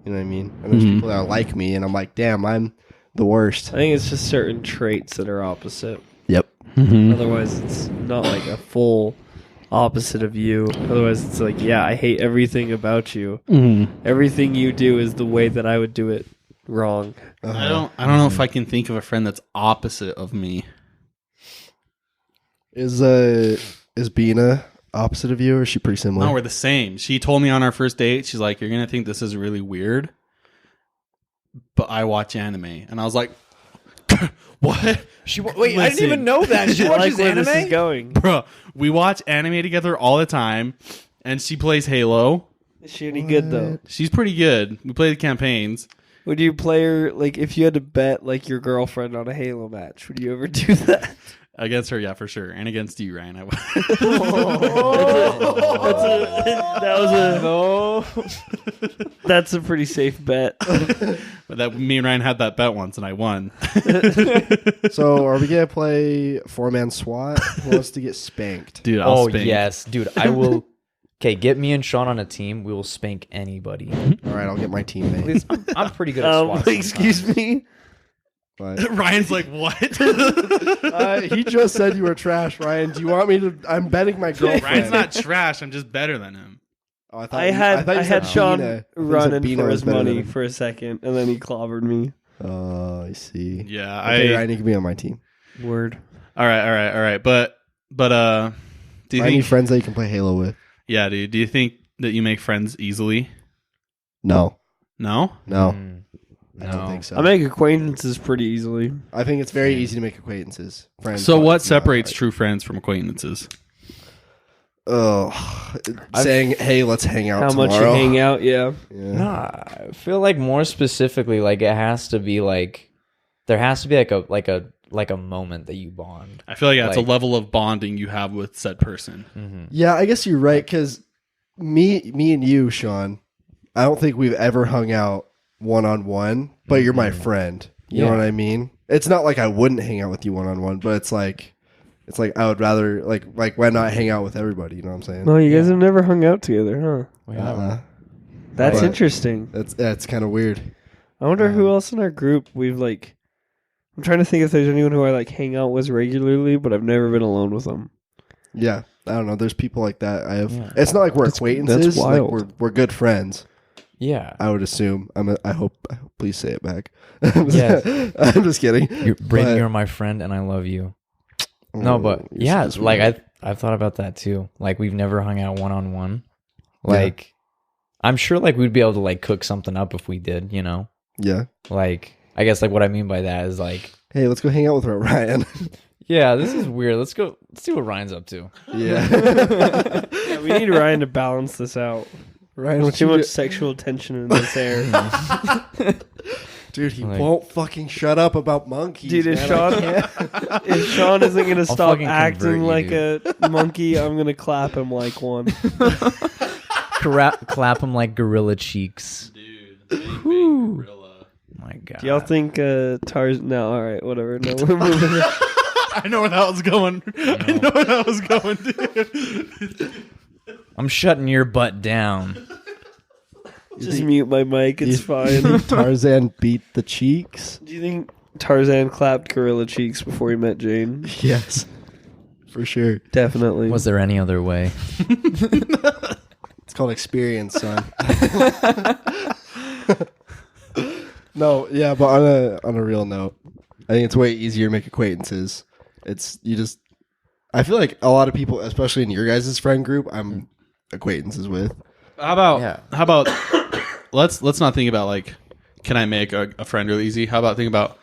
You know what I mean? And there's people that are like me, and I'm like, damn, I'm the worst. I think it's just certain traits that are opposite. Yep. Otherwise, it's not like a full opposite of you. Otherwise, it's like, yeah, I hate everything about you. Everything you do is the way that I would do it wrong. I don't know if I can think of a friend that's opposite of me. Is Bina opposite of you, or is she pretty similar? No, we're the same. She told me on our first date, she's like, you're going to think this is really weird, but I watch anime. And I was like, what? Wait, I didn't even know that. She I like watches where anime? this is going. Bro, we watch anime together all the time, and she plays Halo. Is she any good, though? She's pretty good. We play the campaigns. Would you play her, like, if you had to bet, like, your girlfriend on a Halo match, would you ever do that? Against her, yeah, for sure. And against you, Ryan. I would. That's a pretty safe bet. But that me and Ryan had that bet once, and I won. So are we gonna play 4-man SWAT? Who wants to get spanked? Dude, I'll spank. Yes, dude. I will. Okay, get me and Sean on a team. We will spank anybody. All right, I'll get my teammate. I'm pretty good at SWAT. Excuse me? But, Ryan's like, what? he just said you were trash, Ryan. Do you want me to? I'm betting my girlfriend. Ryan's not trash. I'm just better than him. Oh, I had Sean Bina. running Bina for was his better than money him. for a second, and then he clobbered me. Oh, I see. Yeah, Okay, Ryan, you can be on my team. Word. All right. But do you Find me think? friends that you can play Halo with. Yeah, dude. Do you think that you make friends easily? No, No. I don't think so. I make acquaintances pretty easily. I think it's very easy to make acquaintances. Friends. So but what not separates like- true friends from acquaintances? Oh, saying, "Hey, let's hang out How tomorrow." much you hang out, yeah. Yeah. Nah, I feel like more specifically, like it has to be like there has to be like a moment that you bond. I feel like that's Like- a level of bonding you have with said person. Yeah, I guess you're right. Because me and you, Sean, I don't think we've ever hung out one-on-one. But you're my friend. You know Yeah. what I mean? It's not like I wouldn't hang out with you one-on-one, but it's like I would rather like why not hang out with everybody? You know what I'm saying? No, you guys have never hung out together, huh? We haven't. That's But- interesting. That's kind of weird. I wonder who else in our group we've like. I'm trying to think if there's anyone who I like hang out with regularly, but I've never been alone with them. Yeah, I don't know. There's people like that. I have. Yeah. It's not like we're That's acquaintances. wild. Like we're good friends. Yeah. I would assume. I hope. Please say it back. Yes. I'm just kidding. Brandon, But- you're my friend, and I love you. No, but you're yeah, so like sweet. I've thought about that too. Like we've never hung out one on one. Like I'm sure like we'd be able to like cook something up if we did. You know. Yeah. Like I guess like what I mean by that is like Hey, let's go hang out with Ryan. yeah, this is weird. Let's see what Ryan's up to. Yeah. Yeah, we need Ryan to balance this out. Ryan, There's what too you much do? sexual tension in this air. Dude, he Like- won't fucking shut up about monkeys. Dude, if man. Sean, I can't. if Sean isn't gonna stop fucking acting convert you, like dude. a monkey, I'm gonna clap him like one. Clap him like gorilla cheeks. Dude, big gorilla. My God. Do y'all think Tarzan? No, all right, whatever. No, we're moving. I know where that was going. I know where that was going, dude. I'm shutting your butt down. Just mute my mic. It's fine. Tarzan beat the cheeks? Do you think Tarzan clapped gorilla cheeks before he met Jane? Yes. For sure. Definitely. Was there any other way? It's called experience, son. No, yeah, but on a real note, I think it's way easier to make acquaintances. I feel like a lot of people, especially in your guys' friend group, I'm acquaintances with. How about let's not think about like, can I make a friend really easy? How about think about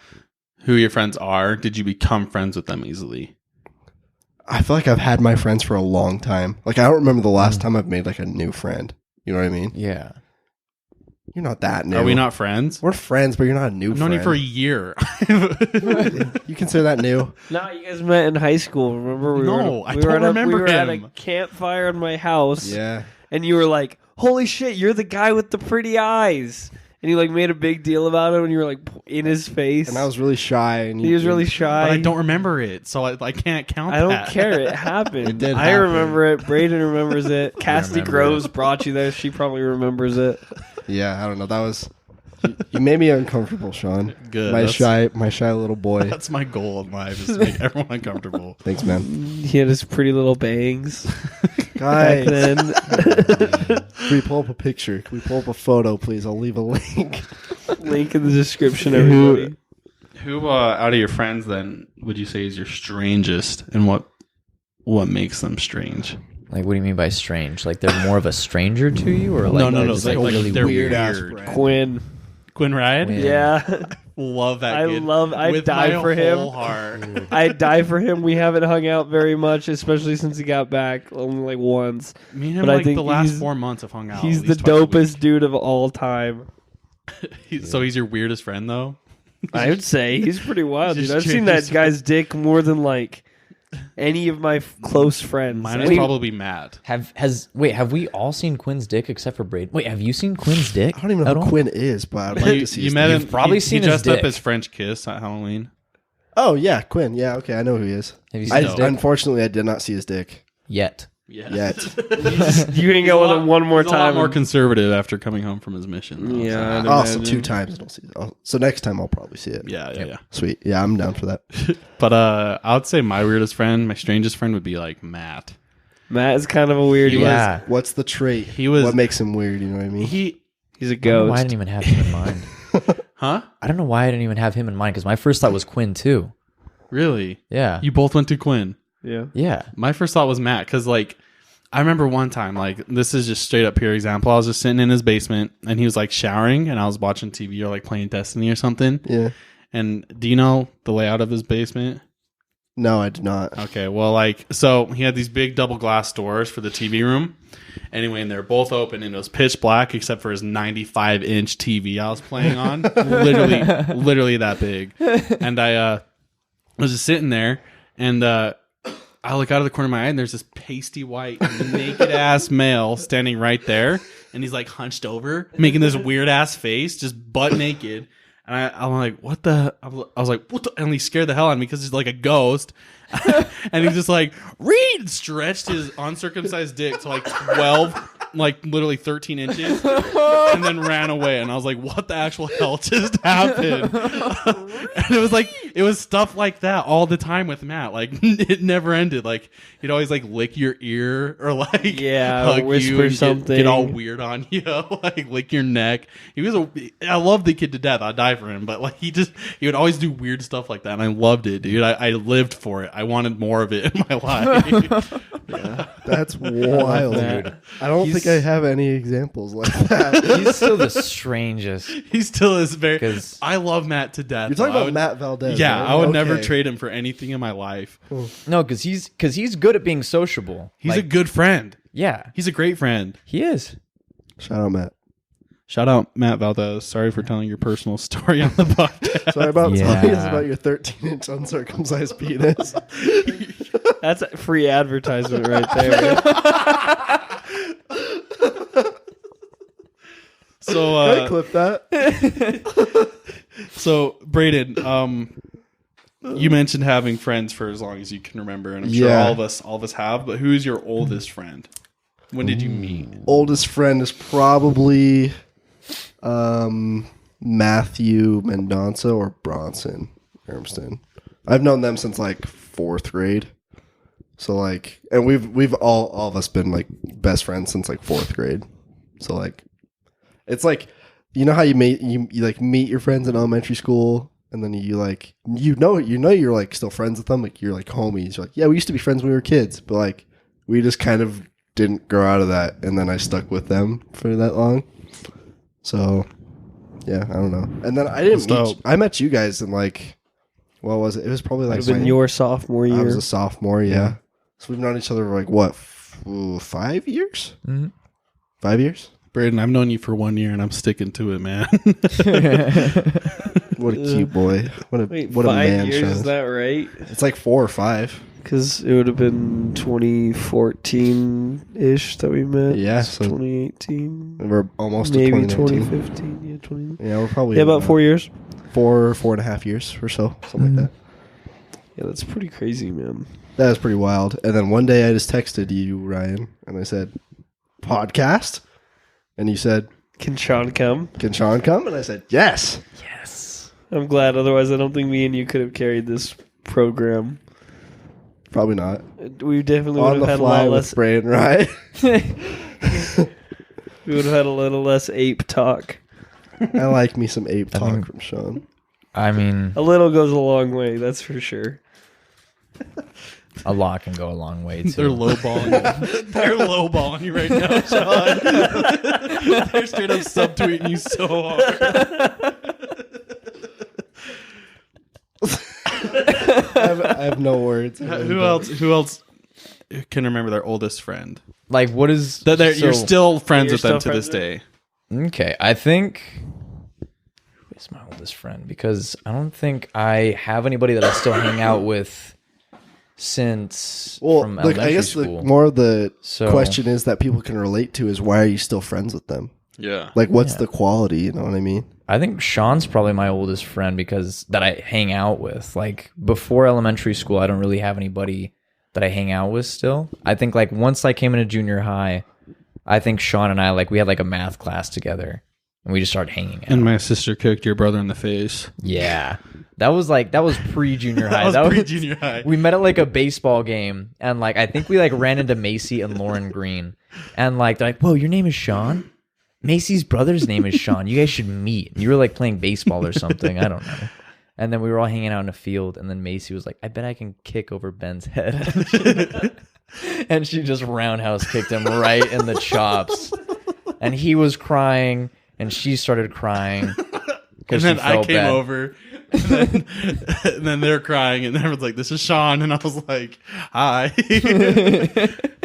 who your friends are? Did you become friends with them easily? I feel like I've had my friends for a long time. Like, I don't remember the last time I've made like a new friend. You know what I mean? Yeah. You're not that new. Are we not friends? We're friends, but you're not a new I've friend. known you for a year. You consider that new? No, you guys met in high school. Remember? I don't remember we were at a him. campfire in my house. Yeah. And you were like, "Holy shit, you're the guy with the pretty eyes." And you like made a big deal about it when you were like in his face. And I was really shy. And he was really shy. But I don't remember it, so I can't count I don't that. care. It happened. It did I happen. remember it. Braden remembers it. Cassidy remember Groves brought you there. She probably remembers it. Yeah, I don't know. That was... You made me uncomfortable, Sean. Good. My shy little boy. That's my goal in life, is to make everyone uncomfortable. Thanks, man. He had his pretty little bangs back Guys, then. can we pull up a picture? Can we pull up a photo, please? I'll leave a link. Link in the description, everybody. Who out of your friends then would you say is your strangest, and what makes them strange? Like, what do you mean by strange? Like, they're more of a stranger to you, or like No, just, like really they're weird? weird. Quinn. Quinn Ryan? Quinn. Yeah. Love that I kid. love- I'd With die my for him. whole heart. I'd die for him. We haven't hung out very much, especially since he got back only like once. Me and him, But I like, think the last he's- 4 months have hung out. He's at the least twice a dopest dude of all time. week. So he's your weirdest friend, though? I would say he's pretty wild, dude. Just I've seen that curious. guy's dick more than like any of my close friends. Mine is Wait. probably Matt. Have we all seen Quinn's dick except for Braden? Wait, have you seen Quinn's dick? I don't even know at who all? Quinn is, but I'd like You, to see you his met dick. him. probably he seen his dressed up dick. as French Kiss at Halloween. Oh, yeah, Quinn. Yeah, okay, I know who he is. Have you seen his dick? Unfortunately, I did not see his dick Yet. Yeah. yet. You ain't go with him one more He's a lot time. more conservative after coming home from his mission. Though, Yeah, so. I Oh, so imagine. 2 times I don't see it. Oh, so next time I'll probably see it. Yeah. Sweet. Yeah, I'm down for that. But I would say my weirdest friend, my strangest friend, would be like Matt. Matt is kind of a weird. Yeah. What's the trait? He was- What makes him weird? You know what I mean? He, He's a I don't know why I ghost. didn't even have him in mind. huh? I don't know why I didn't even have him in mind because my first thought was Quinn too. Really? Yeah. You both went to Quinn. Yeah. Yeah. My first thought was Matt because, like, I remember one time, like, this is just straight up pure example. I was just sitting in his basement and he was like showering and I was watching TV or like playing Destiny or something. Yeah. And do you know the layout of his basement? No, I did not. Okay, well, like, so he had these big double glass doors for the TV room. Anyway, and they're both open, and it was pitch black except for his 95-inch TV I was playing on. literally that big. And I was just sitting there, and I look out of the corner of my eye, and there's this pasty white, naked-ass male standing right there, and he's, like, hunched over, making this weird-ass face, just butt naked. And I'm like, what the? I was like, what the? And he scared the hell out of me because he's like a ghost. And he's just like, Reed stretched his uncircumcised dick to like 12, like literally 13 inches, and then ran away. And I was like, what the actual hell just happened? And it was like, it was stuff like that all the time with Matt. Like, it never ended. Like, he'd always like lick your ear or like, Yeah, hug whisper you and something. get all weird on you, like lick your neck. I love the kid to death. I'd die for him, but like he would always do weird stuff like that, and I loved it, dude. I lived for it. I wanted more of it in my life. That's wild. Matt. I don't think I have any examples like that. He's still the strangest. He still is very. 'Cause- I love Matt to death. You're talking though. about Matt Valdez. Yeah, right? I would never Okay. trade him for anything in my life. No, because he's good at being sociable. He's a Like, good friend. yeah, He's a great friend. he is. Shout out, Matt. Shout out Matt Valdez. Sorry for telling your personal story on the podcast. Sorry about telling us Yeah. about your 13-inch uncircumcised penis. That's a free advertisement right there. So, Can I clip that? so Braden, you mentioned having friends for as long as you can remember, and I'm sure Yeah. all of us have. But who's your oldest friend? When did you meet? Oldest friend is probably Matthew Mendonça or Bronson Armston. I've known them since like 4th grade. So like, and we've all of us been like best friends since like 4th grade. So like, it's like, you know how you like meet your friends in elementary school, and then you like you're like still friends with them, like you're like homies. You're like, yeah, we used to be friends when we were kids, but like we just kind of didn't grow out of that, and then I stuck with them for that long. So yeah, I don't know. And then I met you guys in like, what was it? It was probably like in your sophomore year. I was a sophomore, yeah. So we've known each other for like what, 5 years? Mm-hmm. 5 years. Braden, I've known you for 1 year and I'm sticking to it, man. What a cute boy. What a 5 man, years, Sean. is that right? It's like 4 or 5. Because it would have been 2014-ish that we met. Yeah. So 2018. We're almost to maybe 2019. 2015. Yeah, 20. Yeah, we're probably about 4 years. 4.5 years or so. Something like that. Yeah, that's pretty crazy, man. That was pretty wild. And then one day I just texted you, Ryan, and I said, podcast? And you said, Can Sean come? Can Sean come? And I said, yes. Yes. I'm glad. Otherwise, I don't think me and you could have carried this program. Probably not. We definitely On would have the had a fly lot with less. Brain, right? We would have had a little less ape talk. I like me some ape talk from Sean. I mean, A little goes a long way, that's for sure. a lot can go a long way too. They're lowballing you. They're lowballing you right now, Sean. They're straight up subtweeting you so hard. I have no words. Who else can remember their oldest friend? Like, what is You're still friends You're with them still to this friends day. okay? I think who's my oldest friend, because I don't think I have anybody that I still hang out with since from elementary I guess school. more of the So- question is that people can relate to is why are you still friends with them? Yeah. Like, what's the quality? You know what I mean? I think Sean's probably my oldest friend because that I hang out with. Like before elementary school, I don't really have anybody that I hang out with still. I think like once I came into junior high, I think Sean and I we had like a math class together and we just started hanging out. And my sister kicked your brother in the face. Yeah. That was pre-junior high. That was pre-junior high. We met at like a baseball game and like I think we like ran into Macy and Lauren Green. And like they're like, "Whoa, your name is Sean? Macy's brother's name is Sean. You guys should meet." And you were like playing baseball or something. I don't know. And then we were all hanging out in a field. And then Macy was like, "I bet I can kick over Ben's head." And she just roundhouse kicked him right in the chops. And he was crying. And she started crying. And then I came bad. over. And then they're crying. And everyone's like, "This is Sean." And I was like, "Hi."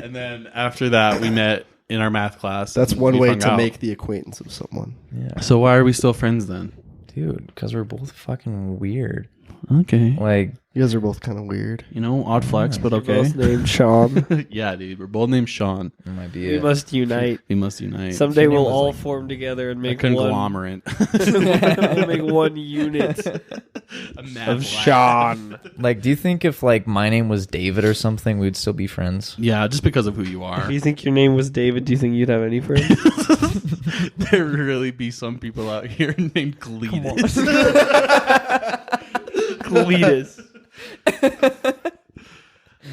And then after that, we met in our math class. That's and one we way hung to out. make the acquaintance of someone. Yeah. So why are we still friends then? Dude, because we're both fucking weird. Okay. Like, You guys are both kind of weird. You know, odd flex, but okay. Both named Sean. Yeah, dude. We're both named Sean. it might be We it. must unite. We must unite. Someday Your name we'll was all like- form together and A make one. conglomerate. We'll make one unit A mad of lad. Sean. Like, do you think if like my name was David or something, we'd still be friends? Yeah, just because of who you are. If you think your name was David, do you think you'd have any friends? There really be some people out here named Cletus. Cletus.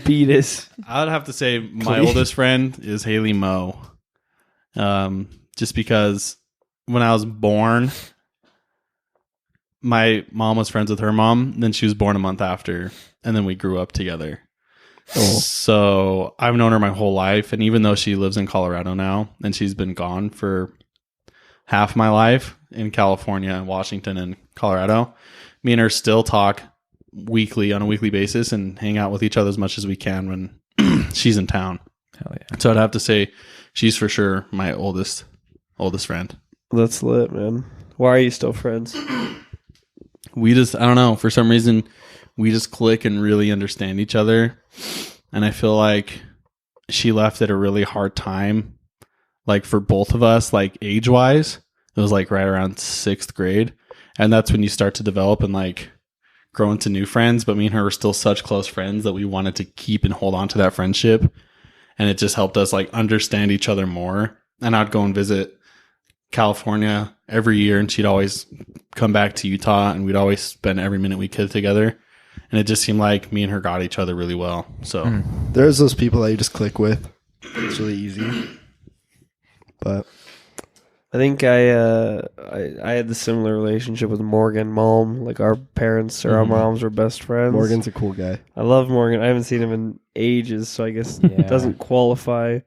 Beatus. I would have to say my oldest friend is Haley Moe. Just because when I was born, my mom was friends with her mom. Then she was born a month after, and then we grew up together. So I've known her my whole life, and even though she lives in Colorado now, and she's been gone for half my life in California, Washington, and Colorado, me and her still talk weekly on a weekly basis and hang out with each other as much as we can when she's in town. Hell yeah. So I'd have to say she's for sure my oldest friend. That's lit, man. Why are you still friends? We just, I don't know, for some reason we just click and really understand each other. And I feel like she left at a really hard time, like for both of us, like age wise. It was like right around 6th grade. And that's when you start to develop and like grow into new friends. But me and her were still such close friends that we wanted to keep and hold on to that friendship. And it just helped us like understand each other more. And I'd go and visit California every year, and she'd always come back to Utah, and we'd always spend every minute we could together. And it just seemed like me and her got each other really well. So There's those people that you just click with. It's really easy. But I think I had the similar relationship with Morgan mom. Like our parents or our moms were best friends. Morgan's a cool guy. I love Morgan. I haven't seen him in ages, so I guess it doesn't qualify.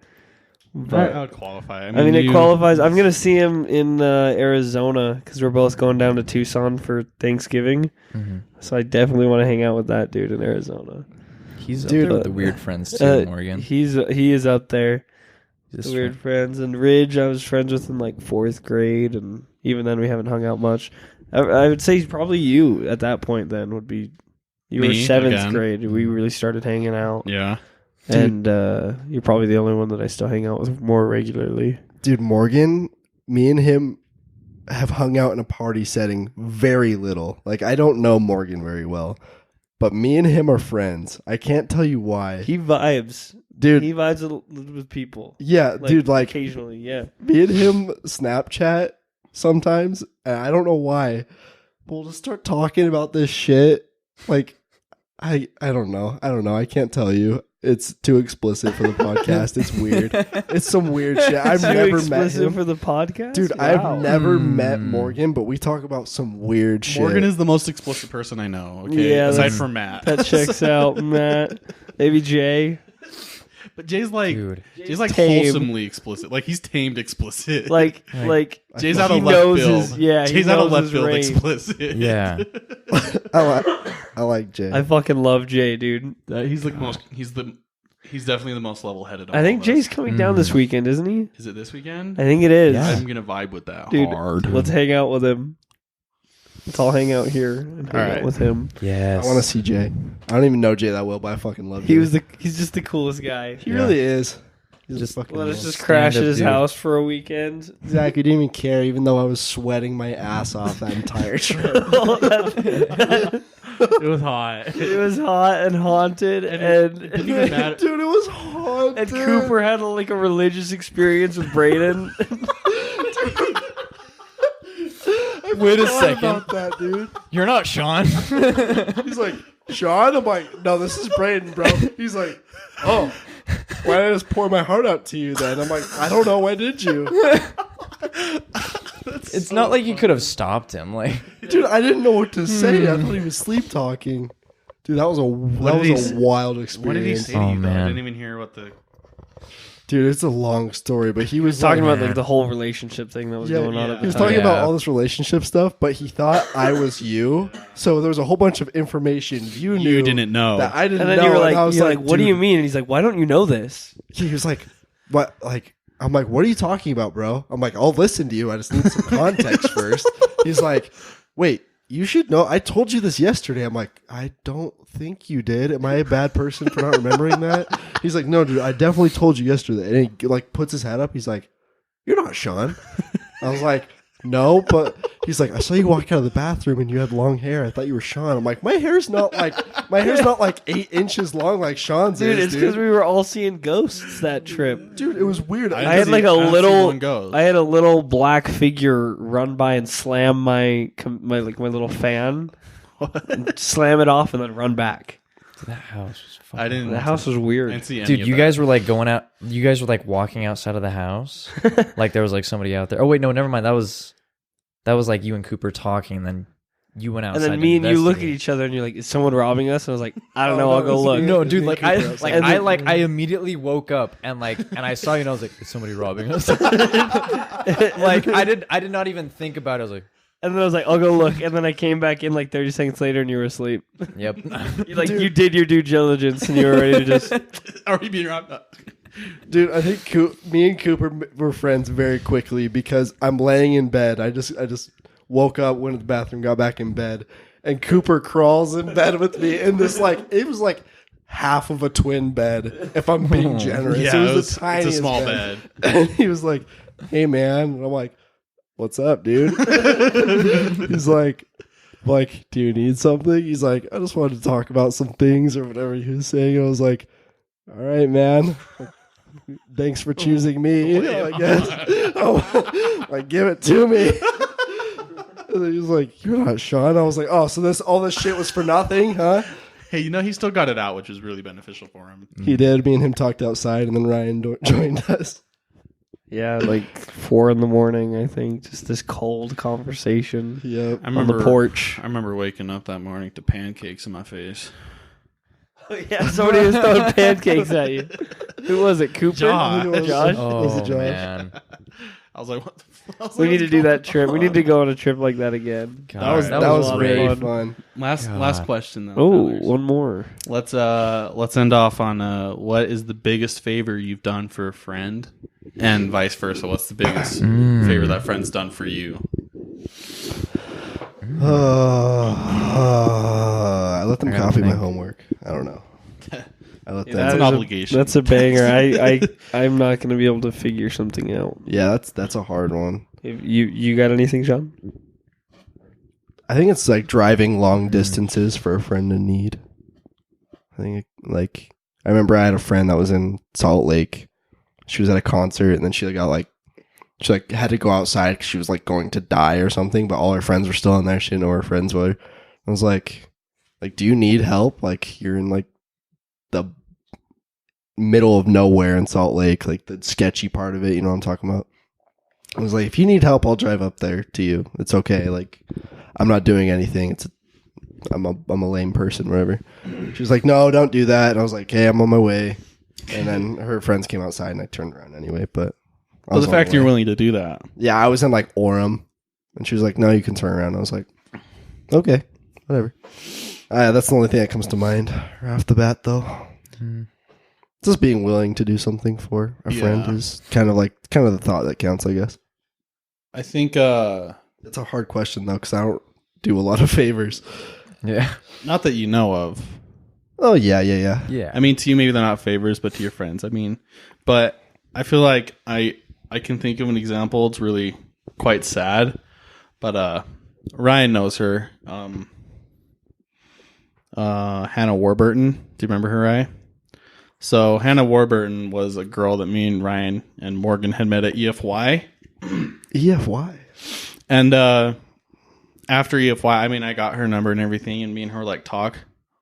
But I would qualify. I mean, it qualifies. I'm gonna see him in Arizona because we're both going down to Tucson for Thanksgiving. So I definitely want to hang out with that dude in Arizona. He's Dude, up there with the weird friends too, Morgan. He is up there. The weird friends. And Ridge, I was friends with in like 4th grade, and even then we haven't hung out much. I would say probably you at that point then would be. You were Me, 7th again. grade. We really started hanging out. Yeah. And you're probably the only one that I still hang out with more regularly. Dude, Morgan, me and him have hung out in a party setting very little. Like, I don't know Morgan very well, but me and him are friends. I can't tell you why. He vibes. Dude. He vibes with people. Yeah, dude, like, occasionally, yeah. me and him Snapchat sometimes, and I don't know why. We'll just start talking about this shit. Like, I don't know. I can't tell you. It's too explicit for the podcast. It's weird. It's some weird shit. I've Too never met explicit him. for the podcast? Dude, Wow. I've never met Morgan, but we talk about some weird shit. Morgan is the most explicit person I know. Okay, Yeah, aside that's- from Matt. That checks out, Matt. Maybe Jay. But Jay's like tame. wholesomely explicit. Like he's tamed explicit. Like Jay's he out of left knows field. his he Jay's out of knows left his field range. explicit. Yeah. I like Jay. I fucking love Jay, dude. He's like most. He's definitely the most level-headed. Of I think all of Jay's us. coming down this weekend, isn't he? Is it this weekend? I think it is. Yeah. I'm gonna vibe with that Dude, hard. let's hang out with him. Let's all hang out here and hang out right. with him. Yes. I want to see Jay. I don't even know Jay that well, but I fucking love Jay. He's just the coolest guy. He really is. He's Just fucking Let us awesome. just crash at stand-up his dude. house for a weekend. Zach, you didn't even care, even though I was sweating my ass off that entire trip. It was hot. It was hot and haunted, and didn't even matter. Dude, it was hot. and Cooper had a religious experience with Brayden. Wait a What second. about that, dude? You're not Sean. He's like, Sean? I'm like, no, this is Brayden, bro. He's like, oh, why did I just pour my heart out to you then? I'm like, I don't know. Why did you? It's not like you could have stopped him. Like, Dude, I didn't know what to say. I thought he was sleep talking. Dude, that was a wild experience. What did he say to Oh, you? Though? I man. didn't even hear what the. Dude, it's a long story, but he was Talking like, about the whole relationship thing that was going on at he the was time. talking Yeah. about all this relationship stuff, but he thought I was you. So there was a whole bunch of information you knew You didn't know. that I didn't And then know. you were and I was like, "What do dude. you mean?" And he's like, "Why don't you know this?" He was like, what? Like, I'm like, what are you talking about, bro? I'm like, I'll listen to you. I just need some context first. He's like, wait, you should know. I told you this yesterday. I'm like, I don't think you did. Am I a bad person for not remembering that? He's like, no, dude, I definitely told you yesterday. And he puts his head up. He's like, you're not Sean. I was like, no, but he's like, I saw you walk out of the bathroom and you had long hair. I thought you were Sean. I'm like, my hair's not like 8 inches long like Sean's Dude, is, it's because we were all seeing ghosts that trip. Dude, it was weird. I had like a I've seen little, one ghost. I had a little black figure run by and slam my little fan, and slam it off, and then run back. that house was fucking. I didn't. The house was I weird. didn't see any Dude, of you that. guys were like going out. You guys were like walking outside of the house, like there was like somebody out there. Oh wait, no, never mind. That was like you and Cooper talking, and then you went And outside. then to me and you look at investigate. each other, and you're like, "Is someone robbing us?" And I was like, "I don't know. Oh, I'll that go was look." me. No, dude, Me like and I Cooper like outside. I immediately woke up and I saw you and I was like, is somebody robbing us? Like I did not even think about it. I was like, And then I was like, "I'll go look." And then I came back in like 30 seconds later, and you were asleep. yep. You did your due diligence, and you were ready to just. Are we being robbed? Dude, I think me and Cooper were friends very quickly because I'm laying in bed. I just woke up, went to the bathroom, got back in bed, and Cooper crawls in bed with me in this it was like half of a twin bed, if I'm being generous. Yeah, it was the tiniest it's a small bed. And he was like, "Hey man," and I'm like, "What's up, dude?" He's like, "Do you need something?" He's like, "I just wanted to talk about some things," or whatever he was saying. I was like, "All right, man." Thanks for choosing me. I guess. Oh, like, give it to me. And he was like, "You're not Sean." I was like, "Oh, so all this shit was for nothing, huh?" Hey, he still got it out, which was really beneficial for him. He did. Me and him talked outside, and then Ryan joined us. Yeah, like 4 a.m, I think. Just this cold conversation Yep. on the porch. I remember waking up that morning to pancakes in my face. Yeah, somebody was throwing pancakes at you. Who was it? Cooper? Josh. Josh? Was it Josh? Man. I was like, what the fuck? We need to do that trip. We need to go on a trip like that again. God, That was a lot of really fun. fun. Last question though. Oh, fellas. one more. Let's end off on what is the biggest favor you've done for a friend, and vice versa. What's the biggest favor that friend's done for you? I let them I gotta copy my think. homework. I don't know. I let them. That's an obligation. That's a banger. I'm not going to be able to figure something out. Yeah, that's a hard one. If you got anything, Sean? I think it's like driving long distances for a friend in need. I think I remember I had a friend that was in Salt Lake. She was at a concert and then she had to go outside because she was like going to die or something, but all her friends were still in there. She didn't know where her friends were. I was like, do you need help? Like, you're in like the middle of nowhere in Salt Lake, like the sketchy part of it. You know what I'm talking about? I was like, if you need help, I'll drive up there to you. It's okay. Like, I'm not doing anything. I'm a lame person, whatever. She was like, no, don't do that. And I was like, hey, I'm on my way. And then her friends came outside and I turned around anyway. But I Well, was the on fact my you're way. willing to do that. Yeah, I was in like Orem, and she was like, no, you can turn around. I was like, okay, whatever. That's the only thing that comes to mind right off the bat, though. Just being willing to do something for a friend is kind of the thought that counts, I guess. I think It's a hard question though, because I don't do a lot of favors. Yeah. not that you know of. Oh yeah. Yeah. I mean, to you, maybe they're not favors, but to your friends, I mean, but I feel like I can think of an example. It's really quite sad, but Ryan knows her. Hannah Warburton. Do you remember her, Ryan? So Hannah Warburton was a girl that me and Ryan and Morgan had met at EFY. EFY. And after EFY, I mean, I got her number and everything, and me and her like talk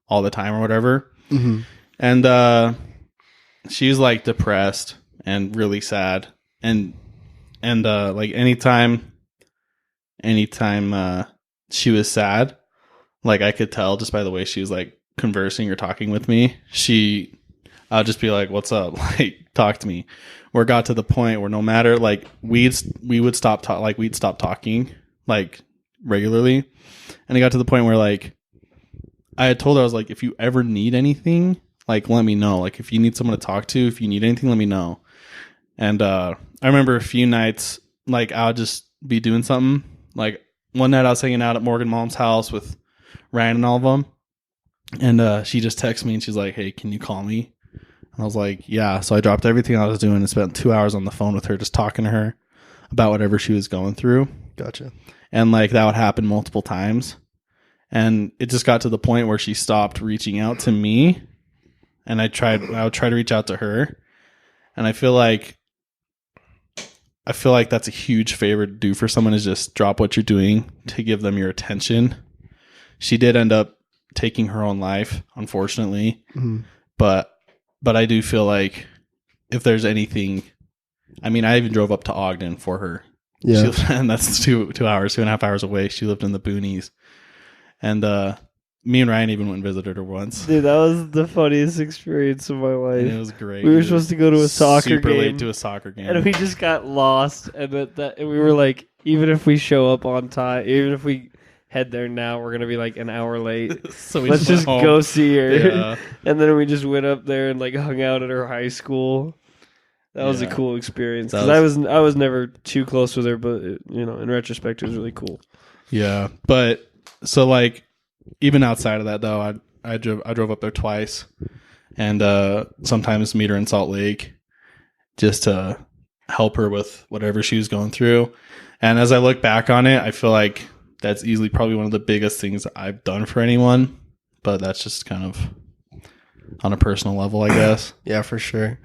all the time or whatever. Mm-hmm. And she was like depressed and really sad, and like anytime she was sad, like I could tell just by the way she was like conversing or talking with me. I'll just be like, "What's up?" Like, talk to me. Where it got to the point where no matter like we would stop we'd stop talking like regularly, and it got to the point where like I had told her, I was like, if you ever need anything, like let me know. Like if you need someone to talk to, if you need anything, let me know. And I remember a few nights like I'll just be doing something. Like one night I was hanging out at Morgan Mom's house with Ryan and all of them, and she just texted me and she's like, "Hey, can you call me?" And I was like, yeah. So I dropped everything I was doing and spent 2 hours on the phone with her, just talking to her about whatever she was going through. Gotcha. And like that would happen multiple times. And it just got to the point where she stopped reaching out to me. And I would try to reach out to her. And I feel like that's a huge favor to do for someone, is just drop what you're doing to give them your attention. She did end up taking her own life, unfortunately. Mm-hmm. But I do feel like if there's anything, I mean, I even drove up to Ogden for her. Yeah. And that's 2.5 hours away. She lived in the boonies. And me and Ryan even went and visited her once. Dude, that was the funniest experience of my life. And it was great. We were supposed to go to a soccer super game. late to a soccer game. And we just got lost, and and we were like, even if we show up on time, even if we head there now, we're gonna be like an hour late. So Let's just went go home. see her. Yeah. And then we just went up there and like hung out at her high school. That was a Yeah. cool experience That because I was never too close with her, but in retrospect, it was really cool. Yeah, but so like even outside of that though, I drove up there twice, and sometimes meet her in Salt Lake just to help her with whatever she was going through. And as I look back on it, I feel like that's easily probably one of the biggest things I've done for anyone. But that's just kind of on a personal level, I guess. Yeah, for sure.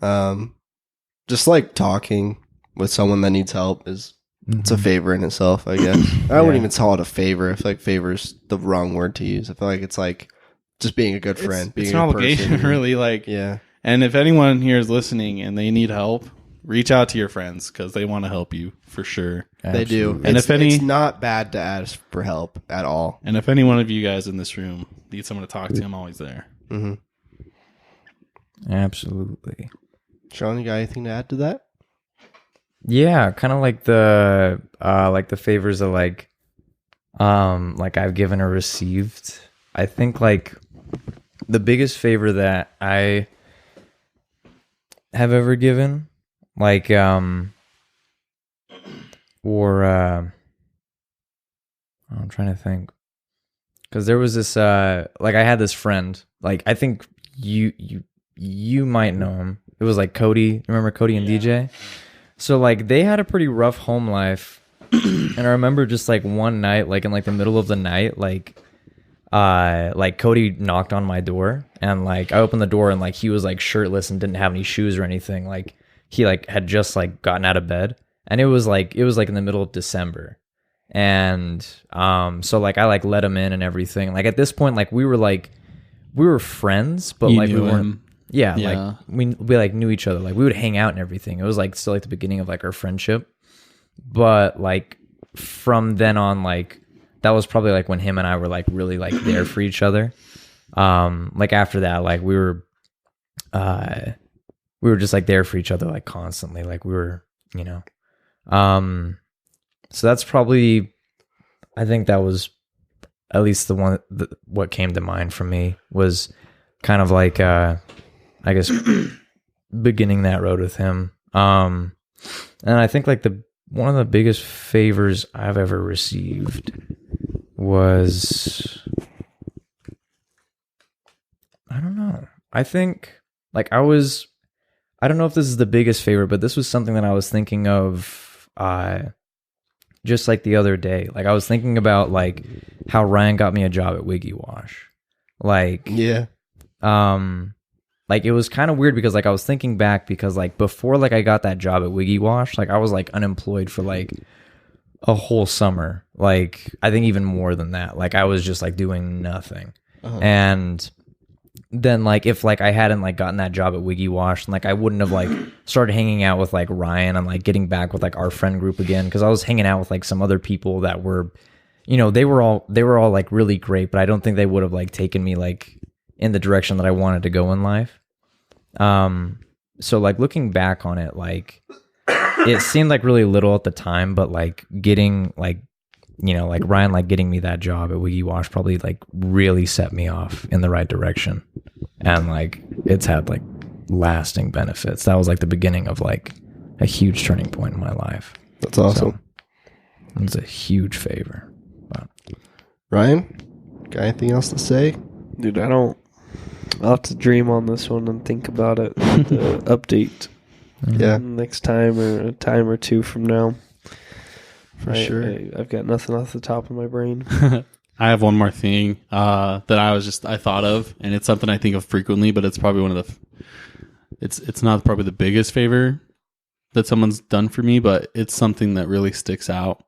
Just like talking with someone that needs help it's a favor in itself, I guess. I wouldn't even call it a favor. I feel like favor's the wrong word to use. I feel like it's like just being a good friend, being it's an a good obligation, person. really. Like, Yeah. and if anyone here is listening and they need help, reach out to your friends because they want to help you for sure. They do. And it's not bad to ask for help at all. And if any one of you guys in this room need someone to talk to, I'm always there. Mm-hmm. Absolutely. Sean, you got anything to add to that? Yeah, kind of like the favors of like I've given or received. I think like the biggest favor that I have ever given, like I'm trying to think, because there was this like I had this friend, like I think you might know him. It was like Cody. Remember Cody and DJ? So like they had a pretty rough home life. And I remember just like one night, like in like the middle of the night, like Cody knocked on my door, and like I opened the door, and like he was like shirtless and didn't have any shoes or anything. Like he like had just like gotten out of bed, and it was like in the middle of December. And so like I like let him in and everything. Like at this point, like we were friends, but You like we knew weren't. him. Yeah, Yeah. like we like knew each other. Like we would hang out and everything. It was like still like the beginning of like our friendship. But like from then on, like that was probably like when him and I were like really like there for each other. Like after that, like we were just like there for each other like constantly. Like we were, you know. So that's probably, I think that was at least the one what came to mind for me was kind of like I guess beginning that road with him. And I think like one of the biggest favors I've ever received was, I don't know. I think like I don't know if this is the biggest favor, but this was something that I was thinking of just like the other day. Like I was thinking about like how Ryan got me a job at Wiggy Wash. Like, Yeah. like it was kind of weird because like I was thinking back because like before like I got that job at Wiggy Wash, like I was like unemployed for like a whole summer. Like I think even more than that. Like I was just like doing nothing. And then like if like I hadn't like gotten that job at Wiggy Wash, like I wouldn't have like started hanging out with like Ryan and like getting back with like our friend group again, because I was hanging out with like some other people that were, you know, they were all like really great, but I don't think they would have like taken me like in the direction that I wanted to go in life. So like looking back on it, like it seemed like really little at the time, but like getting like, you know, like Ryan like getting me that job at Wiggy Wash probably like really set me off in the right direction, and like it's had like lasting benefits. That was like the beginning of like a huge turning point in my life. That's awesome. So, it's a huge favor. But. Ryan, got anything else to say? Dude, I'll have to dream on this one and think about it. The update Yeah, next time or a time or two from now. for sure. I've got nothing off the top of my brain. I have one more thing that I thought of, and it's something I think of frequently, but it's probably one of the it's not probably the biggest favor that someone's done for me, but it's something that really sticks out.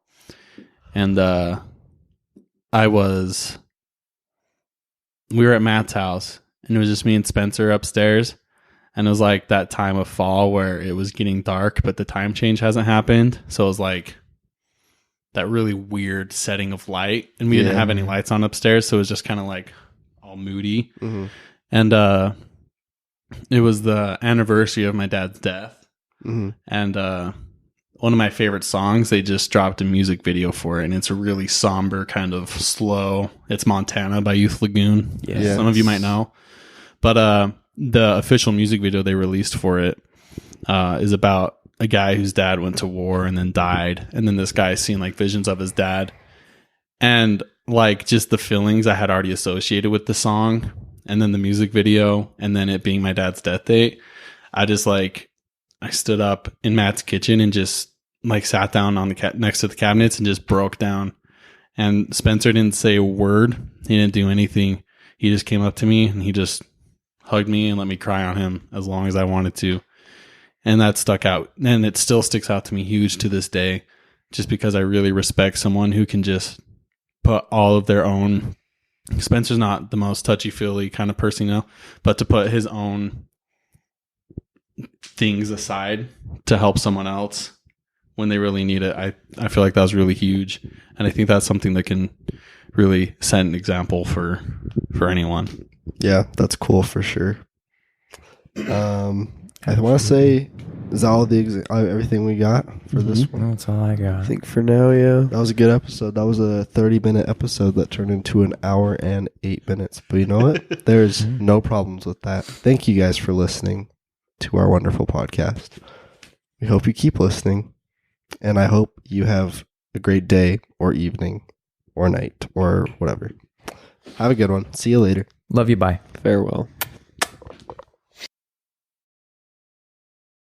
And we were at Matt's house, and it was just me and Spencer upstairs, and it was like that time of fall where it was getting dark, but the time change hasn't happened, so it was like that really weird setting of light, and we didn't have any lights on upstairs, so it was just kind of like all moody. Mm-hmm. And it was the anniversary of my dad's death. Mm-hmm. And one of my favorite songs, they just dropped a music video for it, and it's a really somber kind of slow. It's Montana by Youth Lagoon. Yes. Some of you might know. But the official music video they released for it is about a guy whose dad went to war and then died, and then this guy's seeing like visions of his dad, and like just the feelings I had already associated with the song, and then the music video, and then it being my dad's death date. I stood up in Matt's kitchen and just like sat down on the next to the cabinets and just broke down. And Spencer didn't say a word. He didn't do anything. He just came up to me and he just hugged me and let me cry on him as long as I wanted to. And that stuck out. And it still sticks out to me huge to this day, just because I really respect someone who can just put all of their own. Spencer's not the most touchy-feely kind of person, but to put his own things aside to help someone else when they really need it, I feel like that was really huge. And I think that's something that can really set an example for anyone. Yeah, that's cool for sure. I want to say, is that all everything we got for this one? That's all I got. I think for now, yeah. That was a good episode. That was a 30-minute episode that turned into an hour and 8 minutes. But you know what? There's no problems with that. Thank you guys for listening to our wonderful podcast. We hope you keep listening. And I hope you have a great day or evening or night or whatever. Have a good one. See you later. Love you. Bye. Farewell.